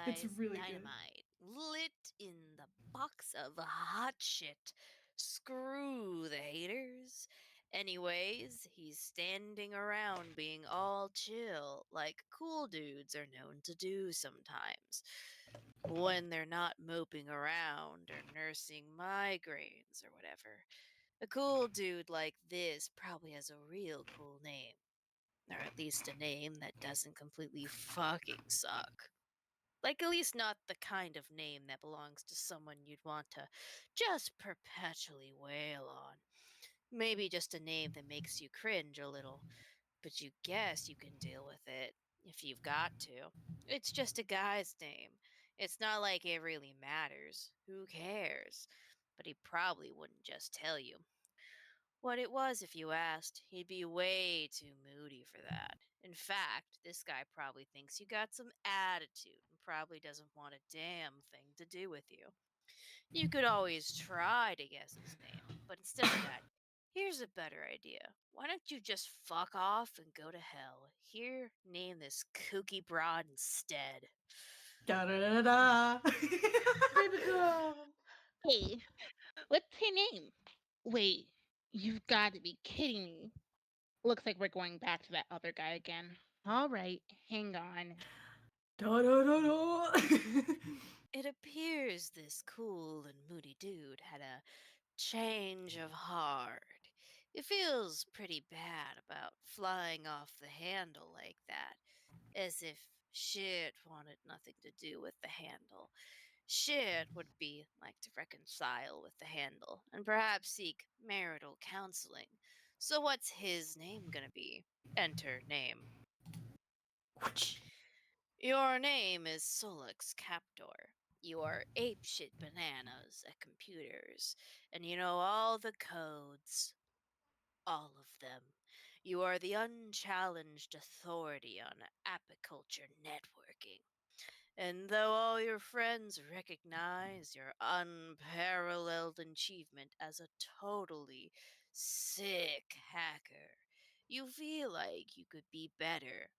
It's
guy's
really good.
dynamite, lit in the box of hot shit. Screw the haters. Anyways, he's standing around being all chill, like cool dudes are known to do sometimes. When they're not moping around or nursing migraines or whatever. A cool dude like this probably has a real cool name. Or at least a name that doesn't completely fucking suck. Like, at least not the kind of name that belongs to someone you'd want to just perpetually wail on. Maybe just a name that makes you cringe a little, but you guess you can deal with it if you've got to. It's just a guy's name. It's not like it really matters. Who cares? But he probably wouldn't just tell you. What it was, if you asked, he'd be way too moody for that. In fact, this guy probably thinks you got some attitude and probably doesn't want a damn thing to do with you. You could always try to guess his name, but instead of that, here's a better idea. Why don't you just fuck off and go to hell? Here, name this kooky broad instead.
Da da da da.
Baby girl.
Hey, what's her name? Wait, you've got to be kidding me. Looks like we're going back to that other guy again. All right, hang on.
Da da da da.
It appears this cool and moody dude had a change of heart. It feels pretty bad about flying off the handle like that, as if shit wanted nothing to do with the handle. Shit would be like to reconcile with the handle and perhaps seek marital counseling. So, what's his name gonna be? Enter name. Your name is Sollux Captor. You are apeshit bananas at computers, and you know all the codes. All of them. You are the unchallenged authority on apiculture networking. And though all your friends recognize your unparalleled achievement as a totally sick hacker, you feel like you could be better.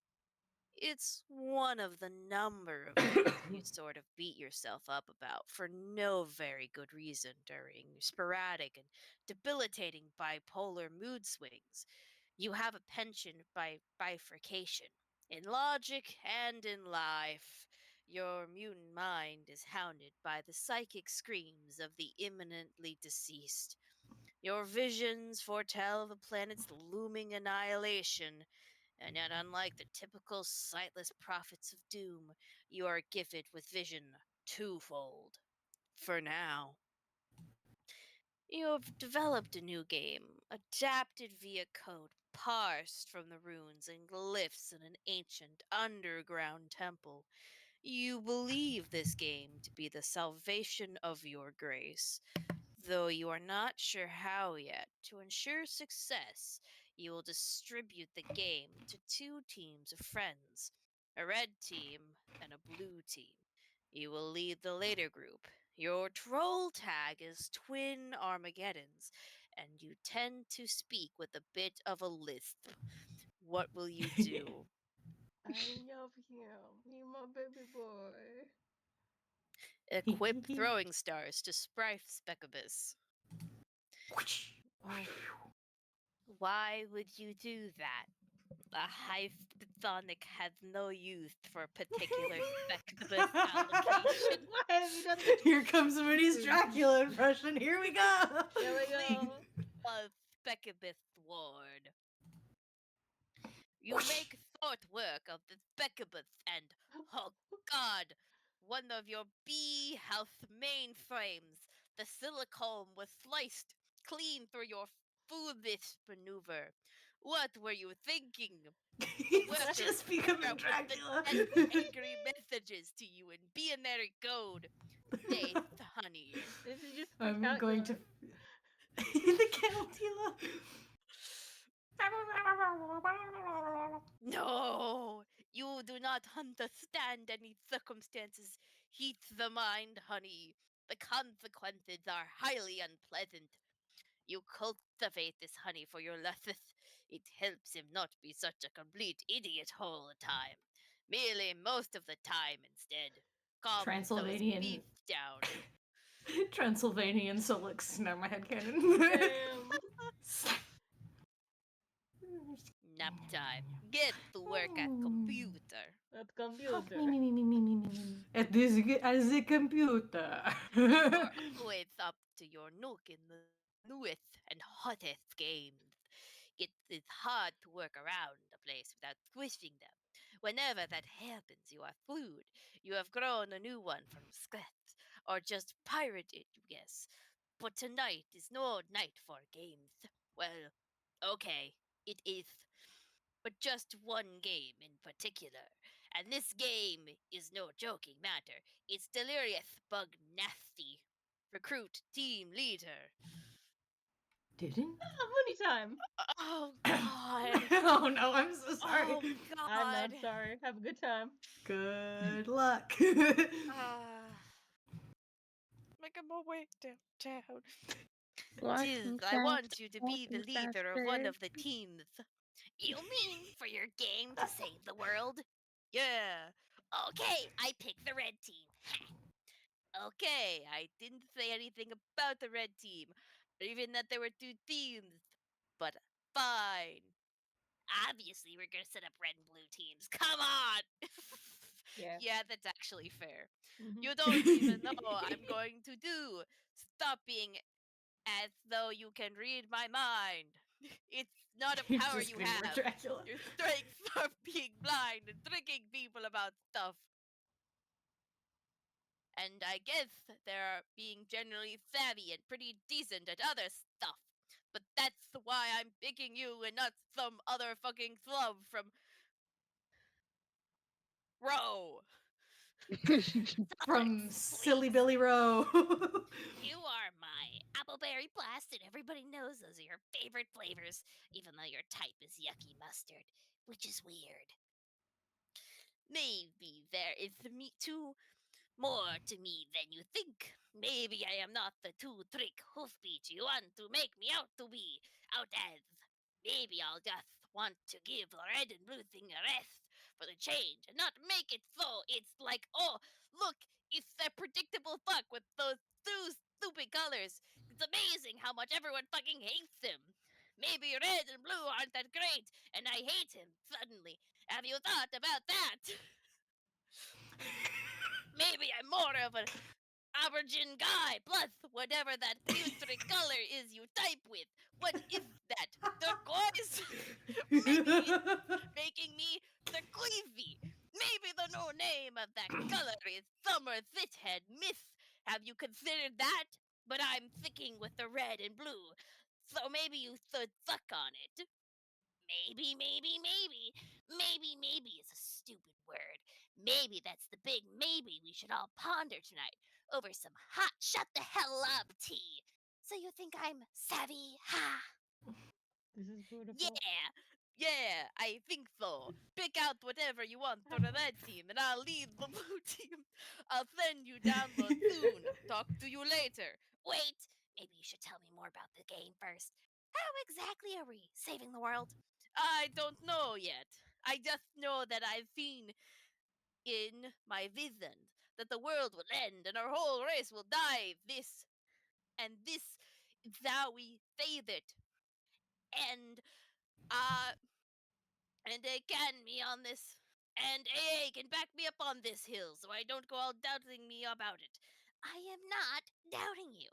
It's one of the number of things you sort of beat yourself up about for no very good reason during sporadic and debilitating bipolar mood swings. You have a penchant by bifurcation in logic and in life. Your mutant mind is hounded by the psychic screams of the imminently deceased. Your visions foretell of a planet's looming annihilation, and yet, unlike the typical sightless prophets of doom, you are gifted with vision twofold. For now. You have developed a new game, adapted via code, parsed from the runes and glyphs in an ancient underground temple. You believe this game to be the salvation of your grace. Though you are not sure how yet, to ensure success,
You will distribute the game to 2 teams of friends, a red team and a blue team. You will lead the later group. Your troll tag is Twin Armageddons, and you tend to speak with a bit of a lisp. What will you do?
I love him. He my baby boy.
Equip throwing stars to Sprites Speckabus.
Oh.
Why would you do that? A hypnotic has no use for particular Speckabus allocation.
Why have you done this?
Here comes Moody's Dracula impression. Here we go.
Here we
Please,
go.
a Speckabus ward. You make short work of the Speckabus and, oh god, one of your bee house mainframes. The silicone was sliced clean through your foolish maneuver. What were you thinking?
He's
Workers
just becoming
would
Dracula.
send angry messages to you in binary code. Faith, honey.
This is just
I'm going to.
calculus.
The Caltula.
No, you do not understand any circumstances. Heat the mind, honey. The consequences are highly unpleasant. You cultivate this honey for your lessons. It helps him not be such a complete idiot all the time. Merely most of the time instead. Calm those
Transylvanian.
beefs down.
Transylvanian Sollux. Now my head cannon.
Damn.
Nap time. Get to work at computer.
That's computer.
At this as a computer.
You're always up to your nook in the newest and hottest games. It is hard to work around the place without squishing them. Whenever that happens, you are food. You have grown a new one from scratch, or just pirated, you guess. But tonight is no night for games. Well, okay, it is. But just one game in particular. And this game is no joking matter. It's delirious bug nasty. Recruit team leader.
Didn't?
Money time.
Oh god.
Oh no, I'm so sorry.
Oh
I'm
god.
not sorry. Have a good time.
Good luck.
Making my way downtown.
Walking
I
fast,
want you to be the
walking
leader of one
faster.
of the teams.
You mean for your game to save the world?
Yeah.
Okay, I pick the red team.
Okay, I didn't say anything about the red team, or even that there were 2 teams. But fine.
Obviously, we're gonna set up red and blue teams. Come on!
Yeah.
Yeah, that's actually fair.
Mhm.
You don't even know what I'm going to do. Stop being as though you can read my mind. It's not a
You're
power
just
you
being more
have.
Dracula.
Your strengths are being blind and tricking people about stuff. And I guess they're being generally savvy and pretty decent at other stuff. But that's why I'm picking you and not some other fucking slub from Row.
From
Sollux,
Silly
please.
Billy Row.
You are my appleberry blast, and everybody knows those are your favorite flavors, even though your type is yucky mustard, which is weird.
Maybe there is too more to me than you think. Maybe I am not the two-trick hoofbeat you want to make me out to be, out as. Maybe I'll just want to give the red and blue thing a rest for the change and not make it so it's like, oh, look, it's that predictable fuck with those 2 stupid colors. It's amazing how much everyone fucking hates him. Maybe red and blue aren't that great, and I hate him suddenly. Have you thought about that? Maybe I'm more of an aubergine guy, plus whatever that putrid color is you type with. What is that? Turquoise? Maybe it's making me turquoisey. Maybe the new name of that color is Summer Thithead Mist. Have you considered that? But I'm sticking with the red and blue, so maybe you should suck on it.
Maybe is a stupid word. Maybe that's the big maybe we should all ponder tonight over some hot shut the hell up tea. So you think I'm savvy? Ha!
This is beautiful.
Yeah, yeah, I think so. Pick out whatever you want for the red team, and I'll lead the blue team. I'll send you download soon. Talk to you later.
Wait, maybe you should tell me more about the game first. How exactly are we saving the world?
I don't know yet. I just know that I've seen in my vision that the world will end and our whole race will die. This is how we save it. And uh and they can me on this. And AA can back me up on this hill so I don't go all doubting me about it.
I am not doubting you.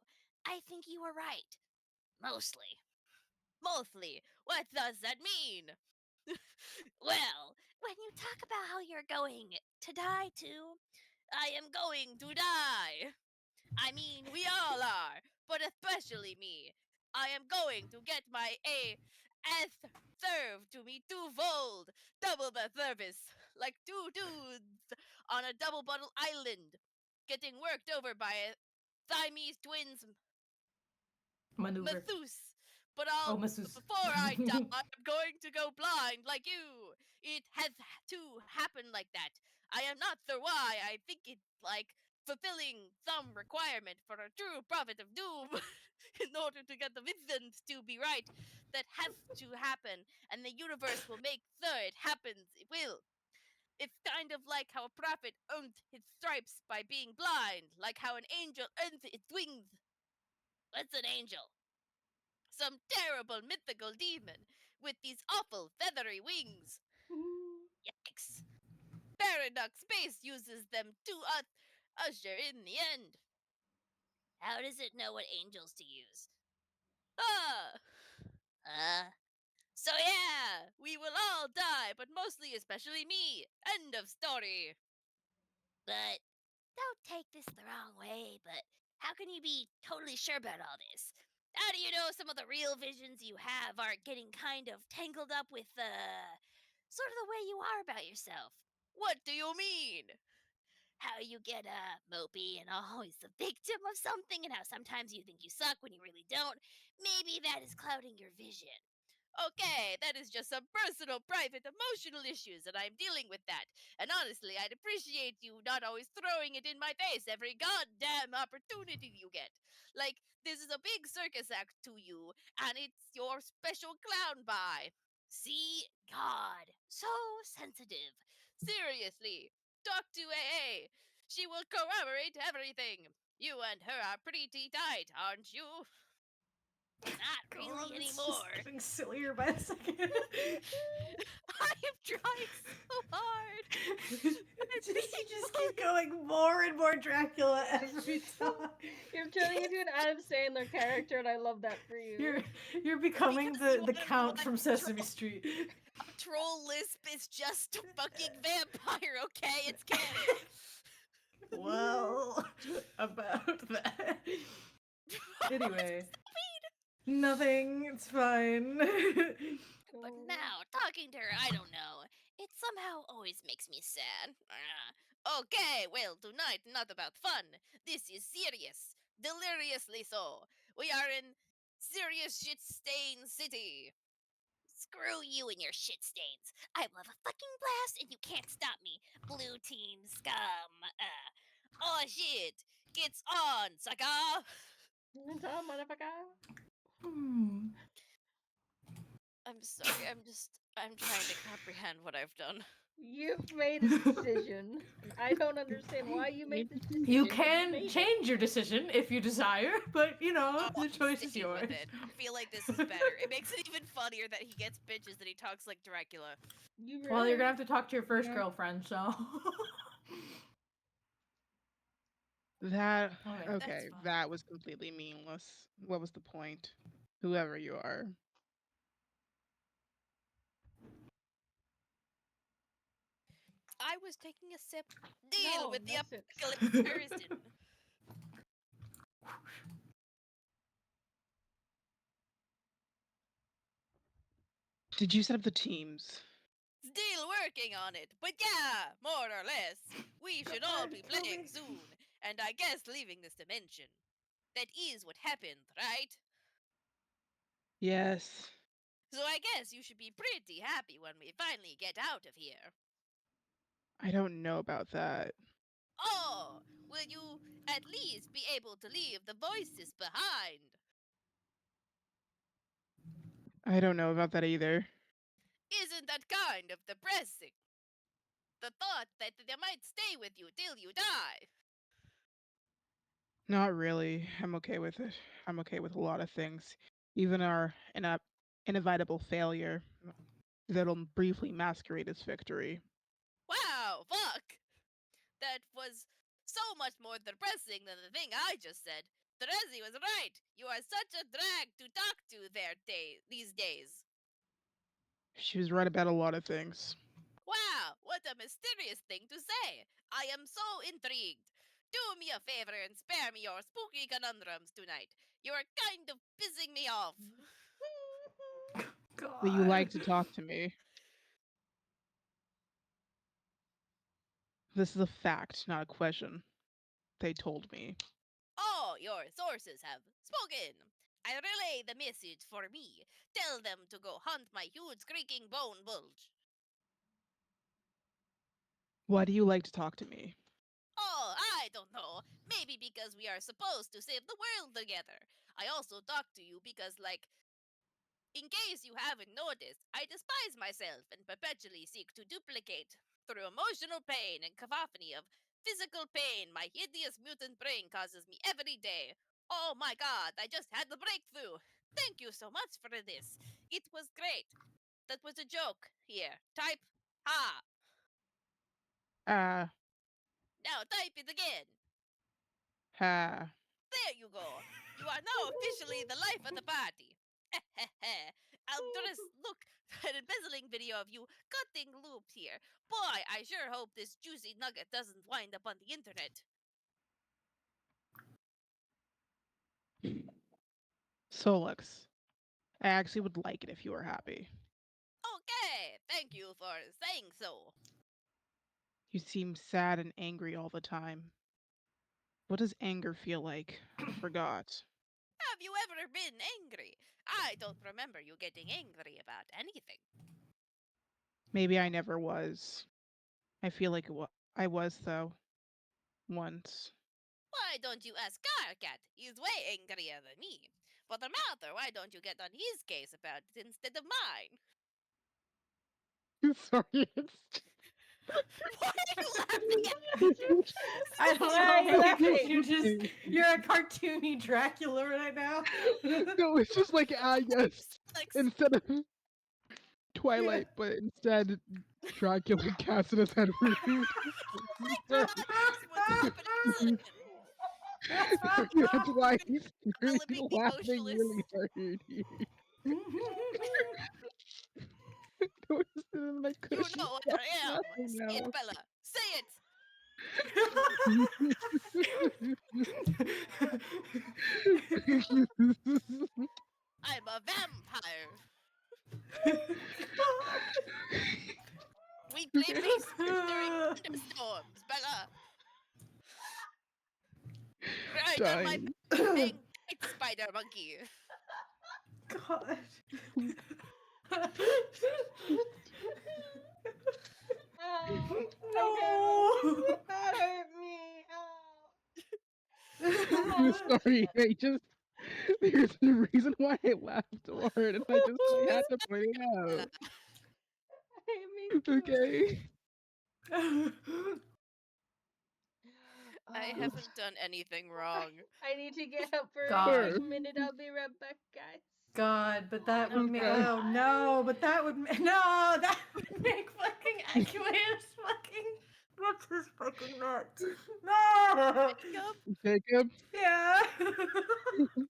I think you are right. Mostly.
Mostly, what does that mean?
Well, when you talk about how you're going to die too,
I am going to die. I mean, we all are, but especially me. I am going to get my A S served to me twofold, double the service, like two dudes on a double bottle island, getting worked over by Siamese twins
Maneuver.
Mathus. But
Oh,
I'll
masseuse.
before I die, I'm going to go blind like you. It has to happen like that. I am not sure why. I think it's like fulfilling some requirement for a true prophet of doom in order to get the visions to be right. That has to happen, and the universe will make sure it happens. It will. It's kind of like how a prophet earned his stripes by being blind, like how an angel earns its wings.
what's an angel?
Some terrible mythical demon with these awful feathery wings.
Yikes.
Paradox Space uses them to usher in the end.
How does it know what angels to use?
Ah,
Uh,
so yeah, we will all die, but mostly, especially me. End of story.
but don't take this the wrong way, but how can you be totally sure about all this? How do you know some of the real visions you have aren't getting kind of tangled up with, sort of the way you are about yourself?
What do you mean?
How you get mopey and always the victim of something, and how sometimes you think you suck when you really don't. Maybe that is clouding your vision.
Okay, that is just some personal, private, emotional issues, and I'm dealing with that. And honestly, I'd appreciate you not always throwing it in my face every goddamn opportunity you get. Like, this is a big circus act to you, and it's your special clown by.
See, God, so sensitive.
Seriously, talk to AA. She will corroborate everything. You and her are pretty tight, aren't you?
Not
God,
really
it's
anymore.
just getting sillier by the second.
I am trying so hard.
You just keep going more and more Dracula every time.
You're turning into an Adam Sandler character, and I love that for you.
You're becoming
Because
the
one
Count from Sesame Street.
Troll Lisp is just a fucking vampire, okay? It's canon.
Well, about that. Anyway, nothing. It's fine.
But now, talking to her, I don't know. It somehow always makes me sad.
Okay, well, tonight not about fun. This is serious. Deliriously so. We are in serious shit stain city.
Screw you and your shit stains. I will have a fucking blast and you can't stop me. Blue team scum.
Oh shit! It's on, sucker!
Tom, motherfucker.
Hmm.
I'm sorry, I'm trying to comprehend what I've done.
You've made a decision, and I don't understand why you made this decision.
You
but
can
made it.
change your decision if you desire, but you know,
Oh,
the
I'm
choice is
sticking
yours.
with it. I feel like this is better. It makes it even funnier that he gets bitches that he talks like Dracula.
You
Well, you're
really-
gonna have to talk to your first
Yeah.
girlfriend, so.
That
Okay.
okay,
fine.
that was completely meaningless. What was the point? Whoever you are.
I was taking a sip. Deal
No,
with the
no sips.
apocalypse person.
Did you set up the teams?
Still working on it, but yeah, more or less. We should all be
God,
playing
Toby.
soon, and I guess leaving this dimension. That is what happened, right?
Yes.
So I guess you should be pretty happy when we finally get out of here.
I don't know about that.
Oh, will you at least be able to leave the voices behind?
I don't know about that either.
Isn't that kind of depressing? The thought that they might stay with you till you die.
Not really. I'm okay with it. I'm okay with a lot of things. Even our inevitable failure that'll briefly masquerade as victory.
Wow, fuck! That was so much more depressing than the thing I just said. Terezi was right. You are such a drag to talk to these days.
She was right about a lot of things.
Wow, what a mysterious thing to say. I am so intrigued. Do me a favor and spare me your spooky conundrums tonight. You are kind of pissing me off.
God.
That you like to talk to me. This is a fact, not a question. They told me.
Oh, your sources have spoken. I relay the message for me. Tell them to go hunt my huge creaking bone bulge.
Why do you like to talk to me?
Oh, I don't know. Maybe because we are supposed to save the world together. I also talk to you because, like, in case you haven't noticed, I despise myself and perpetually seek to duplicate. Through emotional pain and cacophony of physical pain my hideous mutant brain causes me every day. Oh my god, I just had the breakthrough. Thank you so much for this. It was great. That was a joke. Here, type ha.
Ah,
Now type it again.
ha.
There you go. You are now officially the life of the party. I'll just look at an embezzling video of you cutting loops here. Boy, I sure hope this juicy nugget doesn't wind up on the internet.
Sollux. I actually would like it if you were happy.
Okay, thank you for saying so.
You seem sad and angry all the time. What does anger feel like? I forgot.
Have you ever been angry? I don't remember you getting angry about anything.
Maybe I never was. I feel like I was, though. Once.
Why don't you ask Carcat? He's way angrier than me. For the matter, why don't you get on his case about it instead of mine?
Sorry, it's
Why are you laughing at
I don't
Why are you
know.
laughing?
You're a cartoony Dracula right now.
No, it's just like yes.
Sollux?
Instead of Twilight, but instead Dracula cast it as Edward.
My god, what's happening?
That's why he's
Developing
laughing
emotionless.
really hard. Noticed it in my
You
cushion.
know what
Stop
I am.
laughing
Say
now.
it, Bella. Say it. I'm a vampire. We play baseball during thunderstorms, Bella. Ride on my
Dying.
big white spider monkey.
God.
Oh,
No.
that hurt me.
I'm sorry. There's a reason why I laughed so hard, and I had to point it
Bella.
out.
Me too.
Okay.
I haven't done anything wrong.
I need to get up for a
God.
quick minute. I'll be right back, guys.
God, but that would make
Okay.
oh no, but that would no, that would make fucking Aquarius fucking what's his fucking nuts? No.
Jacob,
Jacob.
Yeah.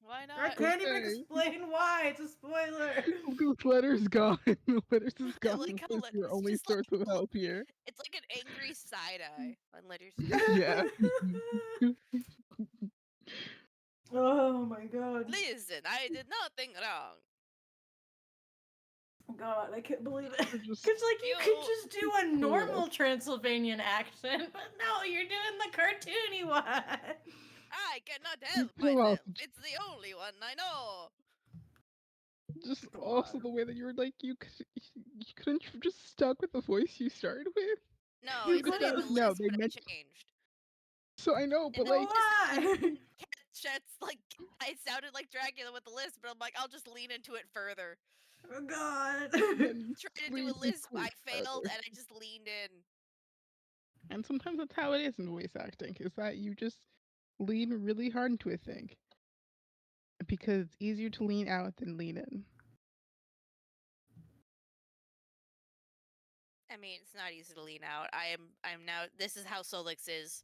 why
I
not?
can't even
Okay.
explain why. It's a spoiler.
The letter's gone. The letter's is
I
gone.
like how
What's your
letters
only
just
source
like
of help here?
it's like an angry side eye on letters.
Yeah.
Oh my god.
Listen, I did nothing wrong.
God, I can't believe it.
We're just-
Cause like you could
You-
just do a normal Transylvanian accent, but no, you're doing the cartoony one.
I cannot help
Come on.
myself. It's the only one I know.
just also
God.
the way that you were like you couldn't have just stuck with the voice you started with.
No,
You
it's
could
an in
Because
the
have.
no,
list,
they
but I
meant
changed.
so I know,
In
but
the
like
list, it's like
Why?
Chet's like I sounded like Dracula with the list, but I'm like I'll just lean into it further.
Oh God.
then
Tried to do
lean
a
into
lisp, I
it
failed,
further.
and I just leaned in.
And sometimes that's how it is in voice acting, is that you just lean really hard into a thing. Because it's easier to lean out than lean in.
I mean, it's not easy to lean out. I'm now. This is how Sollux is.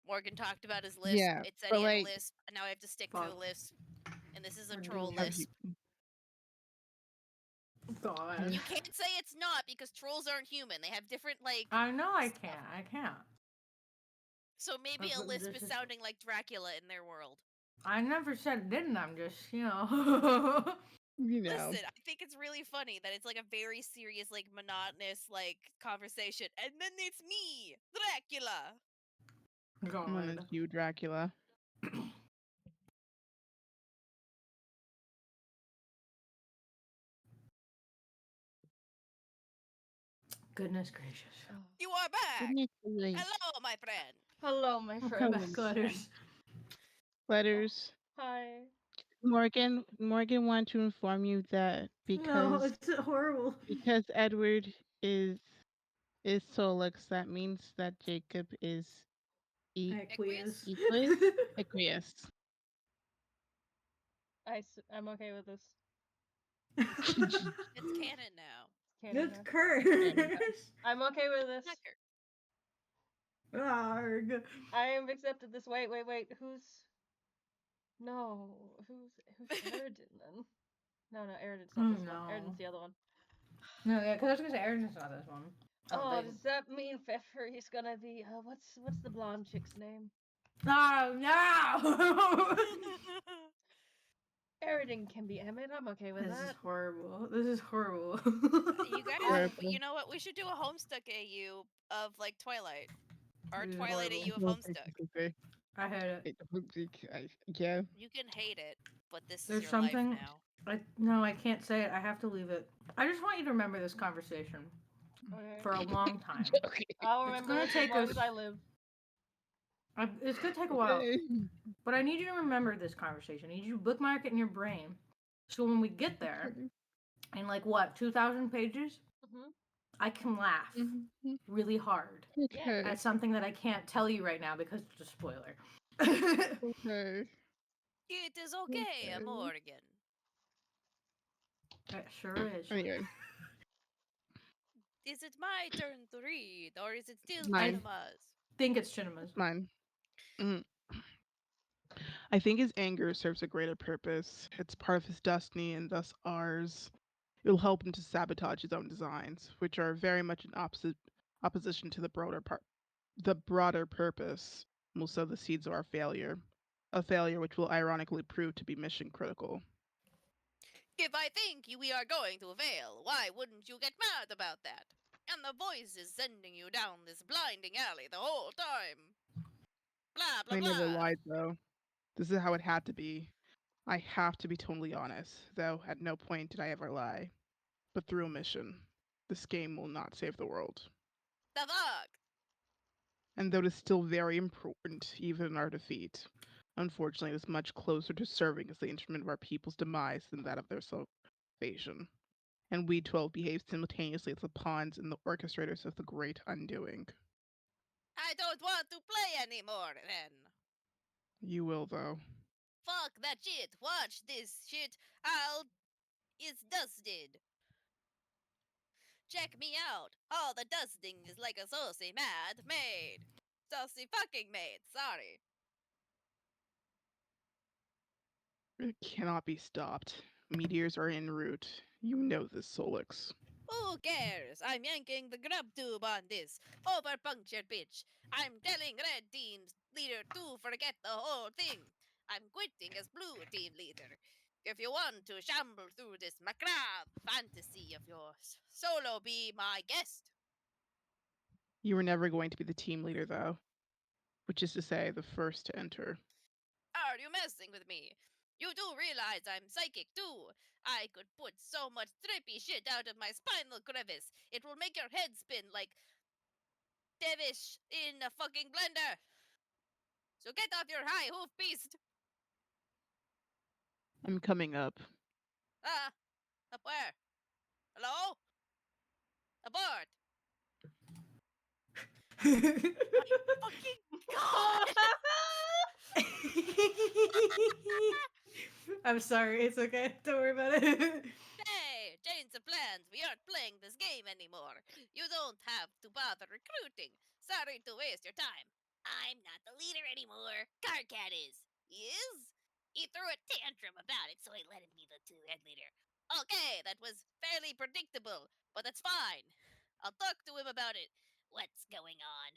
Morgan talked about his lisp.
Yeah.
It said
But
he had a
like
lisp, and now I have to stick to a
Fuck.
lisp. And this is a
We're
troll
doomed.
have you
lisp.
God.
And you can't say it's not because trolls aren't human. They have different like.
I know I
stuff.
can't. I can't.
So maybe a lisp
This
is sounding like Dracula in their world.
I never said it didn't. I'm just, you know.
you know.
Listen, I think it's really funny that it's like a very serious, like monotonous, like conversation, and then it's me, Dracula.
When it's
God.
you, Dracula.
Goodness gracious.
You are back.
Goodness gracious.
Hello, my friend.
Hello, my
Welcome
friends.
back, letters.
Letters.
Hi.
Morgan wanted to inform you that
No, it's horrible.
because Edward is Sollux, that means that Jacob is
Aqueous.
Aqueous.
I'm okay with this.
It's canon now.
Canon
It's
now.
curse.
I'm okay with this.
Hacker.
Arg.
I have accepted this. Wait. Who's? No. Who's Eridan then? No, Eridan's not this one.
No.
Eridan's the other one.
No, yeah, because I was gonna say Aaron's not this one.
Oh, does that mean Pfeffery's gonna be? What's the blonde chick's name?
Oh no!
Eridan can be Emmett. I'm okay with
This is
that.
horrible. This is horrible.
You guys,
Horrible.
you know what? We should do a Homestuck AU of like Twilight. Or
This is
Twilight
horrible.
AU of Homestuck.
I hate it.
Yeah.
You can hate it, but this is
There's
your
something.
life now.
No, I can't say it. I have to leave it. I just want you to remember this conversation
Okay.
for a long time.
Okay.
I'll
It's
remember
gonna
it as
take
long
us-
as I live.
It's gonna take a while,
Okay.
but I need you to remember this conversation. I need you to bookmark it in your brain, so when we get there, in like what 2,000 pages,
Mhm.
I can laugh
Mhm.
really hard
Okay.
at something that I can't tell you right now because it's a spoiler.
Okay.
It is okay,
Okay.
Morgan.
It sure is.
Anyway,
Is it my turn to read, or is it still
Mine.
Cinema's?
Think it's Chinima's.
mine. Mhm. I think his anger serves a greater purpose. It's part of his destiny and thus ours. It will help him to sabotage his own designs, which are very much in opposition to the broader purpose, and will sow the seeds of our failure. A failure which will ironically prove to be mission critical.
If I think we are going to fail, why wouldn't you get mad about that? And the voice is sending you down this blinding alley the whole time. Blah, blah,
I never
blah.
lied though. This is how it had to be. I have to be totally honest, though at no point did I ever lie. But through omission, this game will not save the world.
The fuck?
And though it is still very important, even in our defeat, unfortunately it is much closer to serving as the instrument of our people's demise than that of their salvation. And we 12 behave simultaneously as the pawns and the orchestrators of the great undoing.
I don't want to play anymore then.
You will, though.
Fuck that shit. Watch this shit. It's dusted. Check me out. All the dusting is like a saucy mad maid. Saucy fucking maid, sorry.
It cannot be stopped. Meteors are en route. You know this, Sollux.
Who cares? I'm yanking the grub tube on this. Over punctured bitch. I'm telling red team's leader to forget the whole thing. I'm quitting as blue team leader. If you want to shamble through this macabre fantasy of yours, solo be my guest.
You were never going to be the team leader, though. Which is to say, the first to enter.
Are you messing with me? You do realize I'm psychic too. I could put so much trippy shit out of my spinal crevice. It will make your head spin like Devish in a fucking blender. So get off your high hoof beast.
I'm coming up.
Ah, up where? Hello? Abort. My fucking god!
I'm sorry, it's okay. Don't worry about it.
Hey, change the plans. We aren't playing this game anymore. You don't have to bother recruiting. Sorry to waste your time. I'm not the leader anymore. Carcat is. He is? He threw a tantrum about it, so I let him be the head leader. Okay, that was fairly predictable, but that's fine. I'll talk to him about it. What's going on?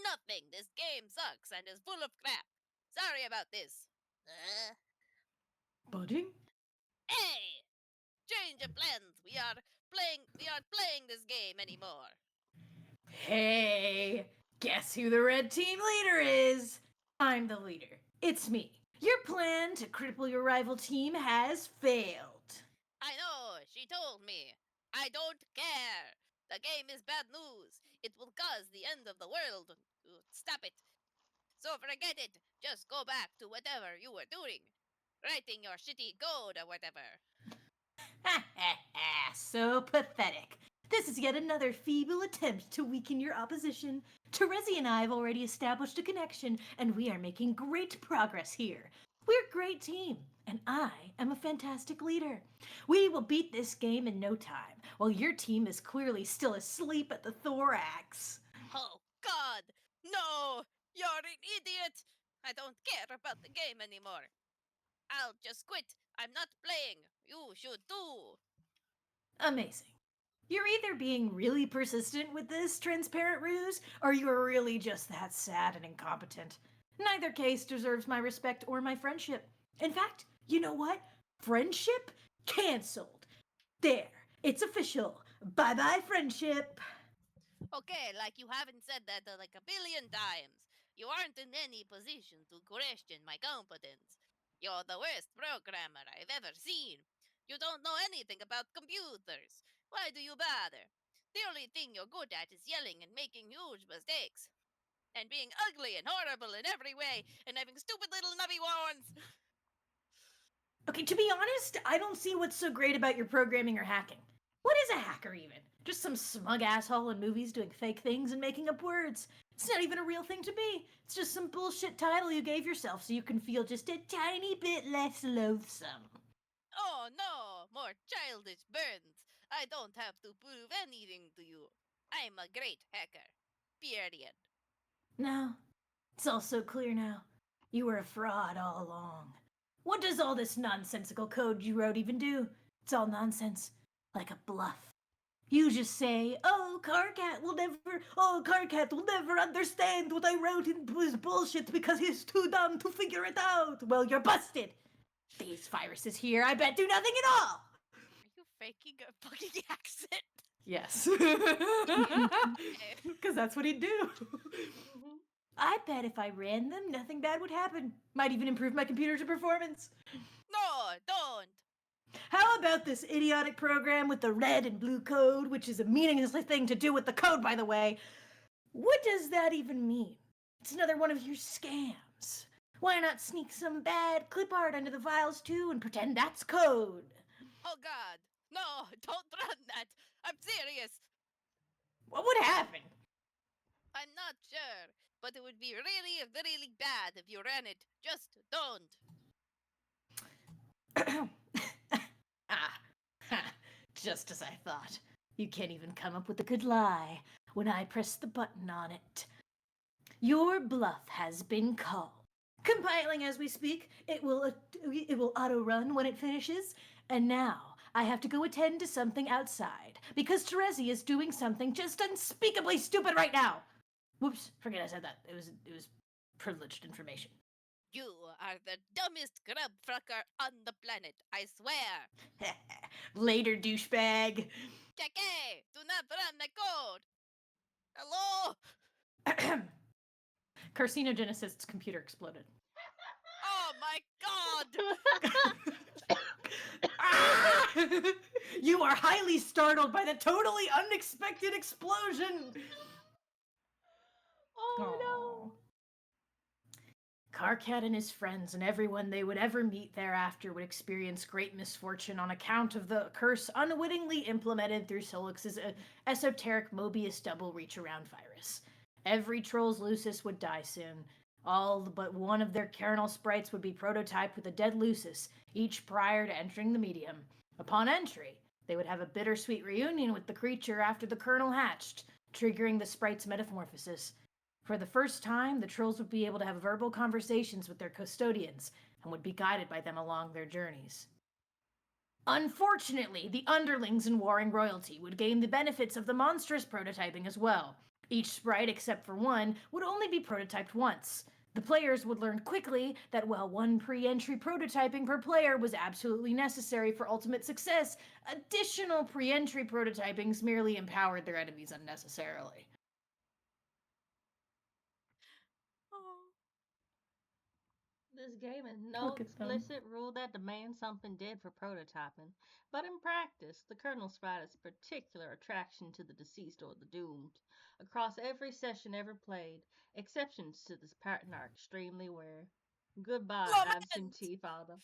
Nothing. This game sucks and is full of crap. Sorry about this.
Budging?
Hey! Change of plans. We aren't playing this game anymore.
Hey, guess who the red team leader is? I'm the leader. It's me. Your plan to cripple your rival team has failed.
I know, she told me. I don't care. The game is bad news. It will cause the end of the world. Stop it. So forget it. Just go back to whatever you were doing. Writing your shitty code or whatever.
So pathetic. This is yet another feeble attempt to weaken your opposition. Terezi and I have already established a connection, and we are making great progress here. We're a great team, and I am a fantastic leader. We will beat this game in no time, while your team is clearly still asleep at the thorax.
Oh, God! No! You're an idiot! I don't care about the game anymore. I'll just quit. I'm not playing. You should too.
Amazing. You're either being really persistent with this transparent ruse, or you're really just that sad and incompetent. Neither case deserves my respect or my friendship. In fact, you know what? Friendship canceled. There, it's official. Bye bye, friendship.
Okay, like you haven't said that like a billion times. You aren't in any position to question my competence. You're the worst programmer I've ever seen. You don't know anything about computers. Why do you bother? The only thing you're good at is yelling and making huge mistakes. And being ugly and horrible in every way and having stupid little nubby warns.
Okay, to be honest, I don't see what's so great about your programming or hacking. What is a hacker, even? Just some smug asshole in movies doing fake things and making up words. It's not even a real thing to be. It's just some bullshit title you gave yourself so you can feel just a tiny bit less loathsome.
Oh no, more childish burns. I don't have to prove anything to you. I'm a great hacker. Period.
No, it's all so clear now. You were a fraud all along. What does all this nonsensical code you wrote even do? It's all nonsense, like a bluff. You just say, Carcat will never understand what I wrote in was bullshit because he's too dumb to figure it out. Well, you're busted. These viruses here, I bet, do nothing at all.
Are you faking a fucking accent?
Yes. Because that's what he'd do. I bet if I ran them, nothing bad would happen. Might even improve my computer's performance.
No, don't.
How about this idiotic program with the red and blue code, which is a meaningless thing to do with the code, by the way? What does that even mean? It's another one of your scams. Why not sneak some bad clip art under the files too and pretend that's code?
Oh god. No, don't run that. I'm serious.
What would happen?
I'm not sure, but it would be really, really bad if you ran it. Just don't.
Just as I thought. You can't even come up with a good lie when I press the button on it. Your bluff has been called. Compiling as we speak, it will auto-run when it finishes, and now I have to go attend to something outside because Terezi is doing something just unspeakably stupid right now. Whoops, forget I said that. It was privileged information.
You are the dumbest grub fucker on the planet, I swear.
Later, douchebag.
Jackie, do not run my code. Hello?
Carcinogenicist's computer exploded.
Oh my god!
You are highly startled by the totally unexpected explosion.
Oh
Karkat and his friends and everyone they would ever meet thereafter would experience great misfortune on account of the curse unwittingly implemented through Sollux's esoteric Mobius double reach around virus. Every Trolls Lucis would die soon. All but one of their kernel sprites would be prototyped with a dead Lucis, each prior to entering the medium. Upon entry, they would have a bittersweet reunion with the creature after the kernel hatched, triggering the sprite's metamorphosis. For the first time, the trolls would be able to have verbal conversations with their custodians and would be guided by them along their journeys. Unfortunately, the underlings in Warring Royalty would gain the benefits of the monstrous prototyping as well. Each sprite, except for one, would only be prototyped once. The players would learn quickly that while one pre-entry prototyping per player was absolutely necessary for ultimate success, additional pre-entry prototypings merely empowered their enemies unnecessarily.
This game has no
Look at them.
explicit rule that demands something dead for prototyping, but in practice, the kernel sprite is a particular attraction to the deceased or the doomed. Across every session ever played, exceptions to this pattern are extremely rare. Goodbye,
Lament!
absentee father.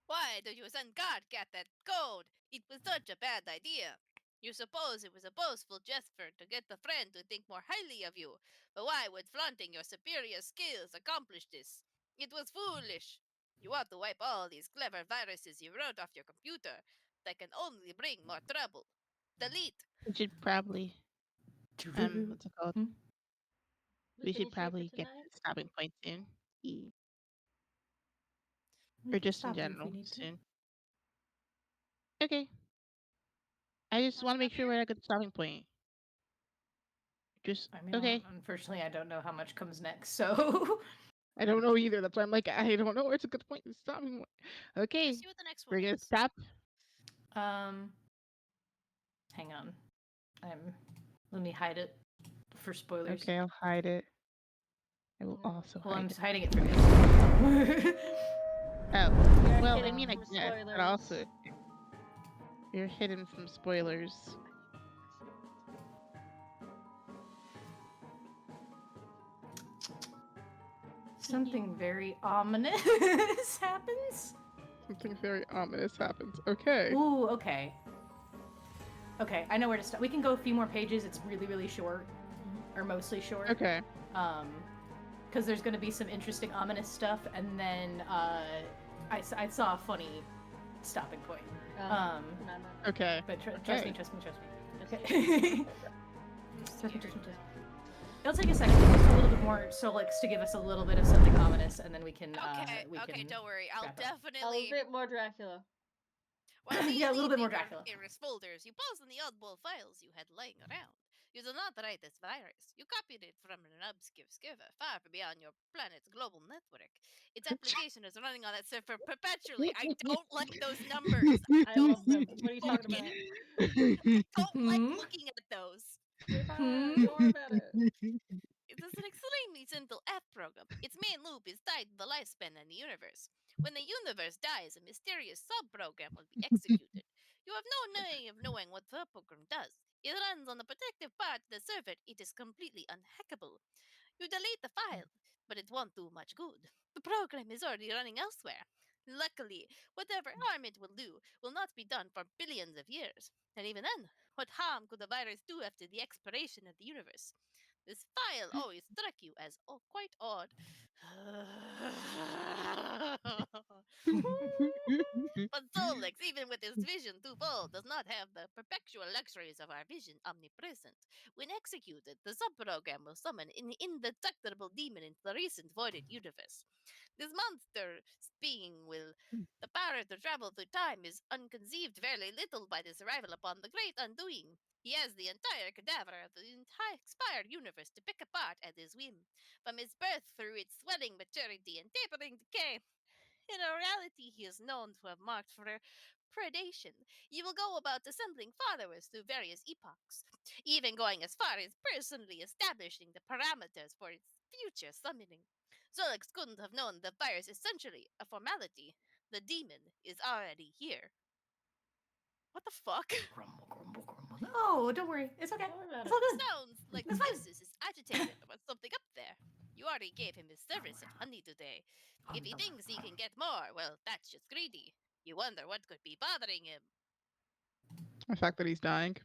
Why do you send Karkat that code? It was such a bad idea. You suppose it was a boastful gesture to get the friend to think more highly of you, but why would flaunting your superior skills accomplish this? It was foolish. You ought to wipe all these clever viruses you wrote off your computer. They can only bring more trouble. Delete.
We should probably what's it called?
We
We should
finish here for
probably get to
tonight?
the stopping point soon. Yeah.
We
Or
can
just in
stop it if we
general
need to.
soon. Okay. I just
Wanna
want to make
stop
sure
here?
we're at a good stopping point. Just
I mean,
okay.
unfortunately, I don't know how much comes next, so.
I don't know either. That's why I'm like, I don't know where it's a good point. The stopping point. Okay.
Let's see what the next one
We're gonna
is.
stop.
Hang on. Let me hide it for spoilers.
Okay, I'll hide it. I will also
Well, I'm
hide
just
it.
hiding it from you.
Oh,
You're
well, I
hidden
mean, I
from
guess, but
spoilers.
also you're hidden from spoilers.
Something very ominous happens.
Something very ominous happens. Okay.
Ooh, okay. Okay, I know where to start. We can go a few more pages. It's really, really short, or mostly short.
Okay.
Because there's going to be some interesting ominous stuff, and then I saw a funny stopping point.
No.
Okay.
But trust
Okay.
me.
Just
Okay. Trust me. It'll take a second, just a little bit more Sollux to give us a little bit of something ominous, and then we can.
Okay, don't worry. I'll
wrap up.
a little
definitely.
bit more Dracula.
While
Yeah, a little bit more
deleting
Dracula.
your erase folders, you pause on the oddball files you had lying around. You did not write this virus. You copied it from an obscure server far beyond your planet's global network. Its application is running on that server perpetually. I don't like those numbers.
I love them. What are you talking about?
Don't like looking at those.
You're fine. Don't worry about it.
It is an extremely simple F program. Its main loop is tied to the lifespan in the universe. When the universe dies, a mysterious subprogram will be executed. You have no way of knowing what the program does. It runs on the protective part of the server. It is completely unhackable. You delete the file, but it won't do much good. The program is already running elsewhere. Luckily, whatever harm it will do will not be done for billions of years. And even then, what harm could the virus do after the expiration of the universe? This file always struck you as quite odd. But Sollux, even with his vision twofold, does not have the perpetual luxuries of our vision omnipresent. When executed, the subprogram will summon an indestructible demon into the recent voided universe. This monster being will the power to travel through time is unconceived very little by this arrival upon the great undoing. He has the entire cadaver of the entire expired universe to pick apart at his whim, from his birth through its swelling maturity and tapering decay. In reality, he is known to have marked for predation. You will go about assembling followers through various epochs, even going as far as personally establishing the parameters for its future summoning. Sollux couldn't have known the fire is essentially a formality. The demon is already here. What the fuck?
Grumble, grumble, grumble. No, don't worry. It's okay.
Don't worry about
It's all
it.
good.
Sounds like
It's fine.
Lucius is agitated about something up there. You already gave him his service of honey today. If he thinks he can get more, well, that's just greedy. You wonder what could be bothering him.
The fact that he's dying.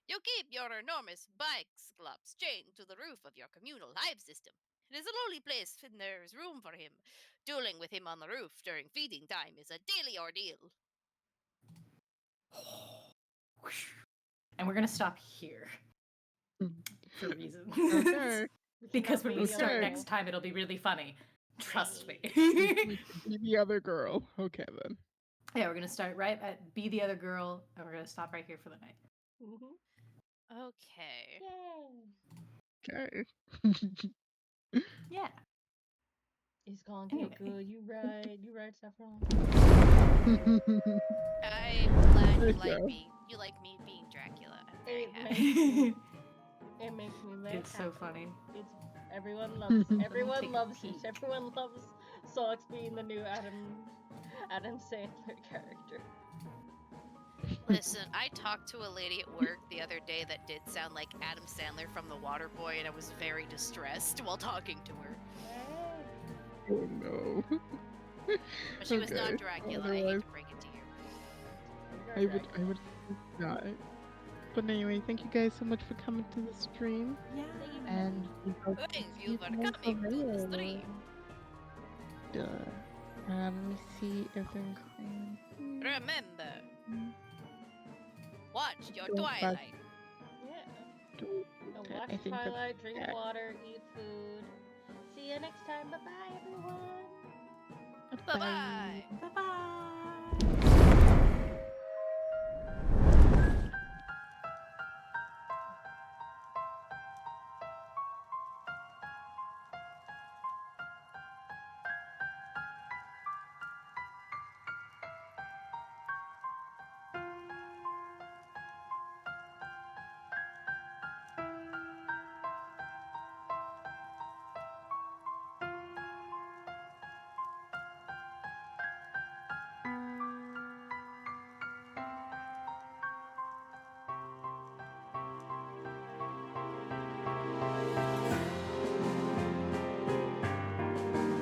You keep your enormous bike's gloves chained to the roof of your communal hive system. It is a lowly place, and there is room for him. Dueling with him on the roof during feeding time is a daily ordeal.
And we're gonna stop here
Mm.
for reasons.
Okay.
Because when we
Okay.
start next time, it'll be really funny. Trust me.
Be the other girl. Okay then.
Yeah, we're gonna start right at Be the Other Girl, and we're gonna stop right here for the night.
Mm-hmm.
Okay.
Yay.
Okay.
Yeah.
It's gonna get
Anyway.
good. You right, Saffron.
I'm glad you
Okay.
like me being Dracula. I'm very
It
happy.
It makes me very
It's so
happy.
funny.
It's everyone loves
Take
everyone
a
loves it.
peek.
Everyone loves Sollux being the new Adam Sandler character.
Listen, I talked to a lady at work the other day that did sound like Adam Sandler from The Waterboy, and I was very distressed while talking to her.
Oh no.
But she was not
Okay.
Dracula. I hate
Otherwise,
to break it to you.
I would not. But anyway, thank you guys so much for coming to the stream.
Yeah.
And we hope to
Thank
see
you for
guys
coming to the
later.
stream.
Let me see if there's
Remember, watch your
Don't fuck.
Twilight.
Yeah. And
Okay,
watch
I think that's
Twilight, drink
that.
water, eat food. See you next time. Bye bye, everyone.
Bye bye.
Bye bye.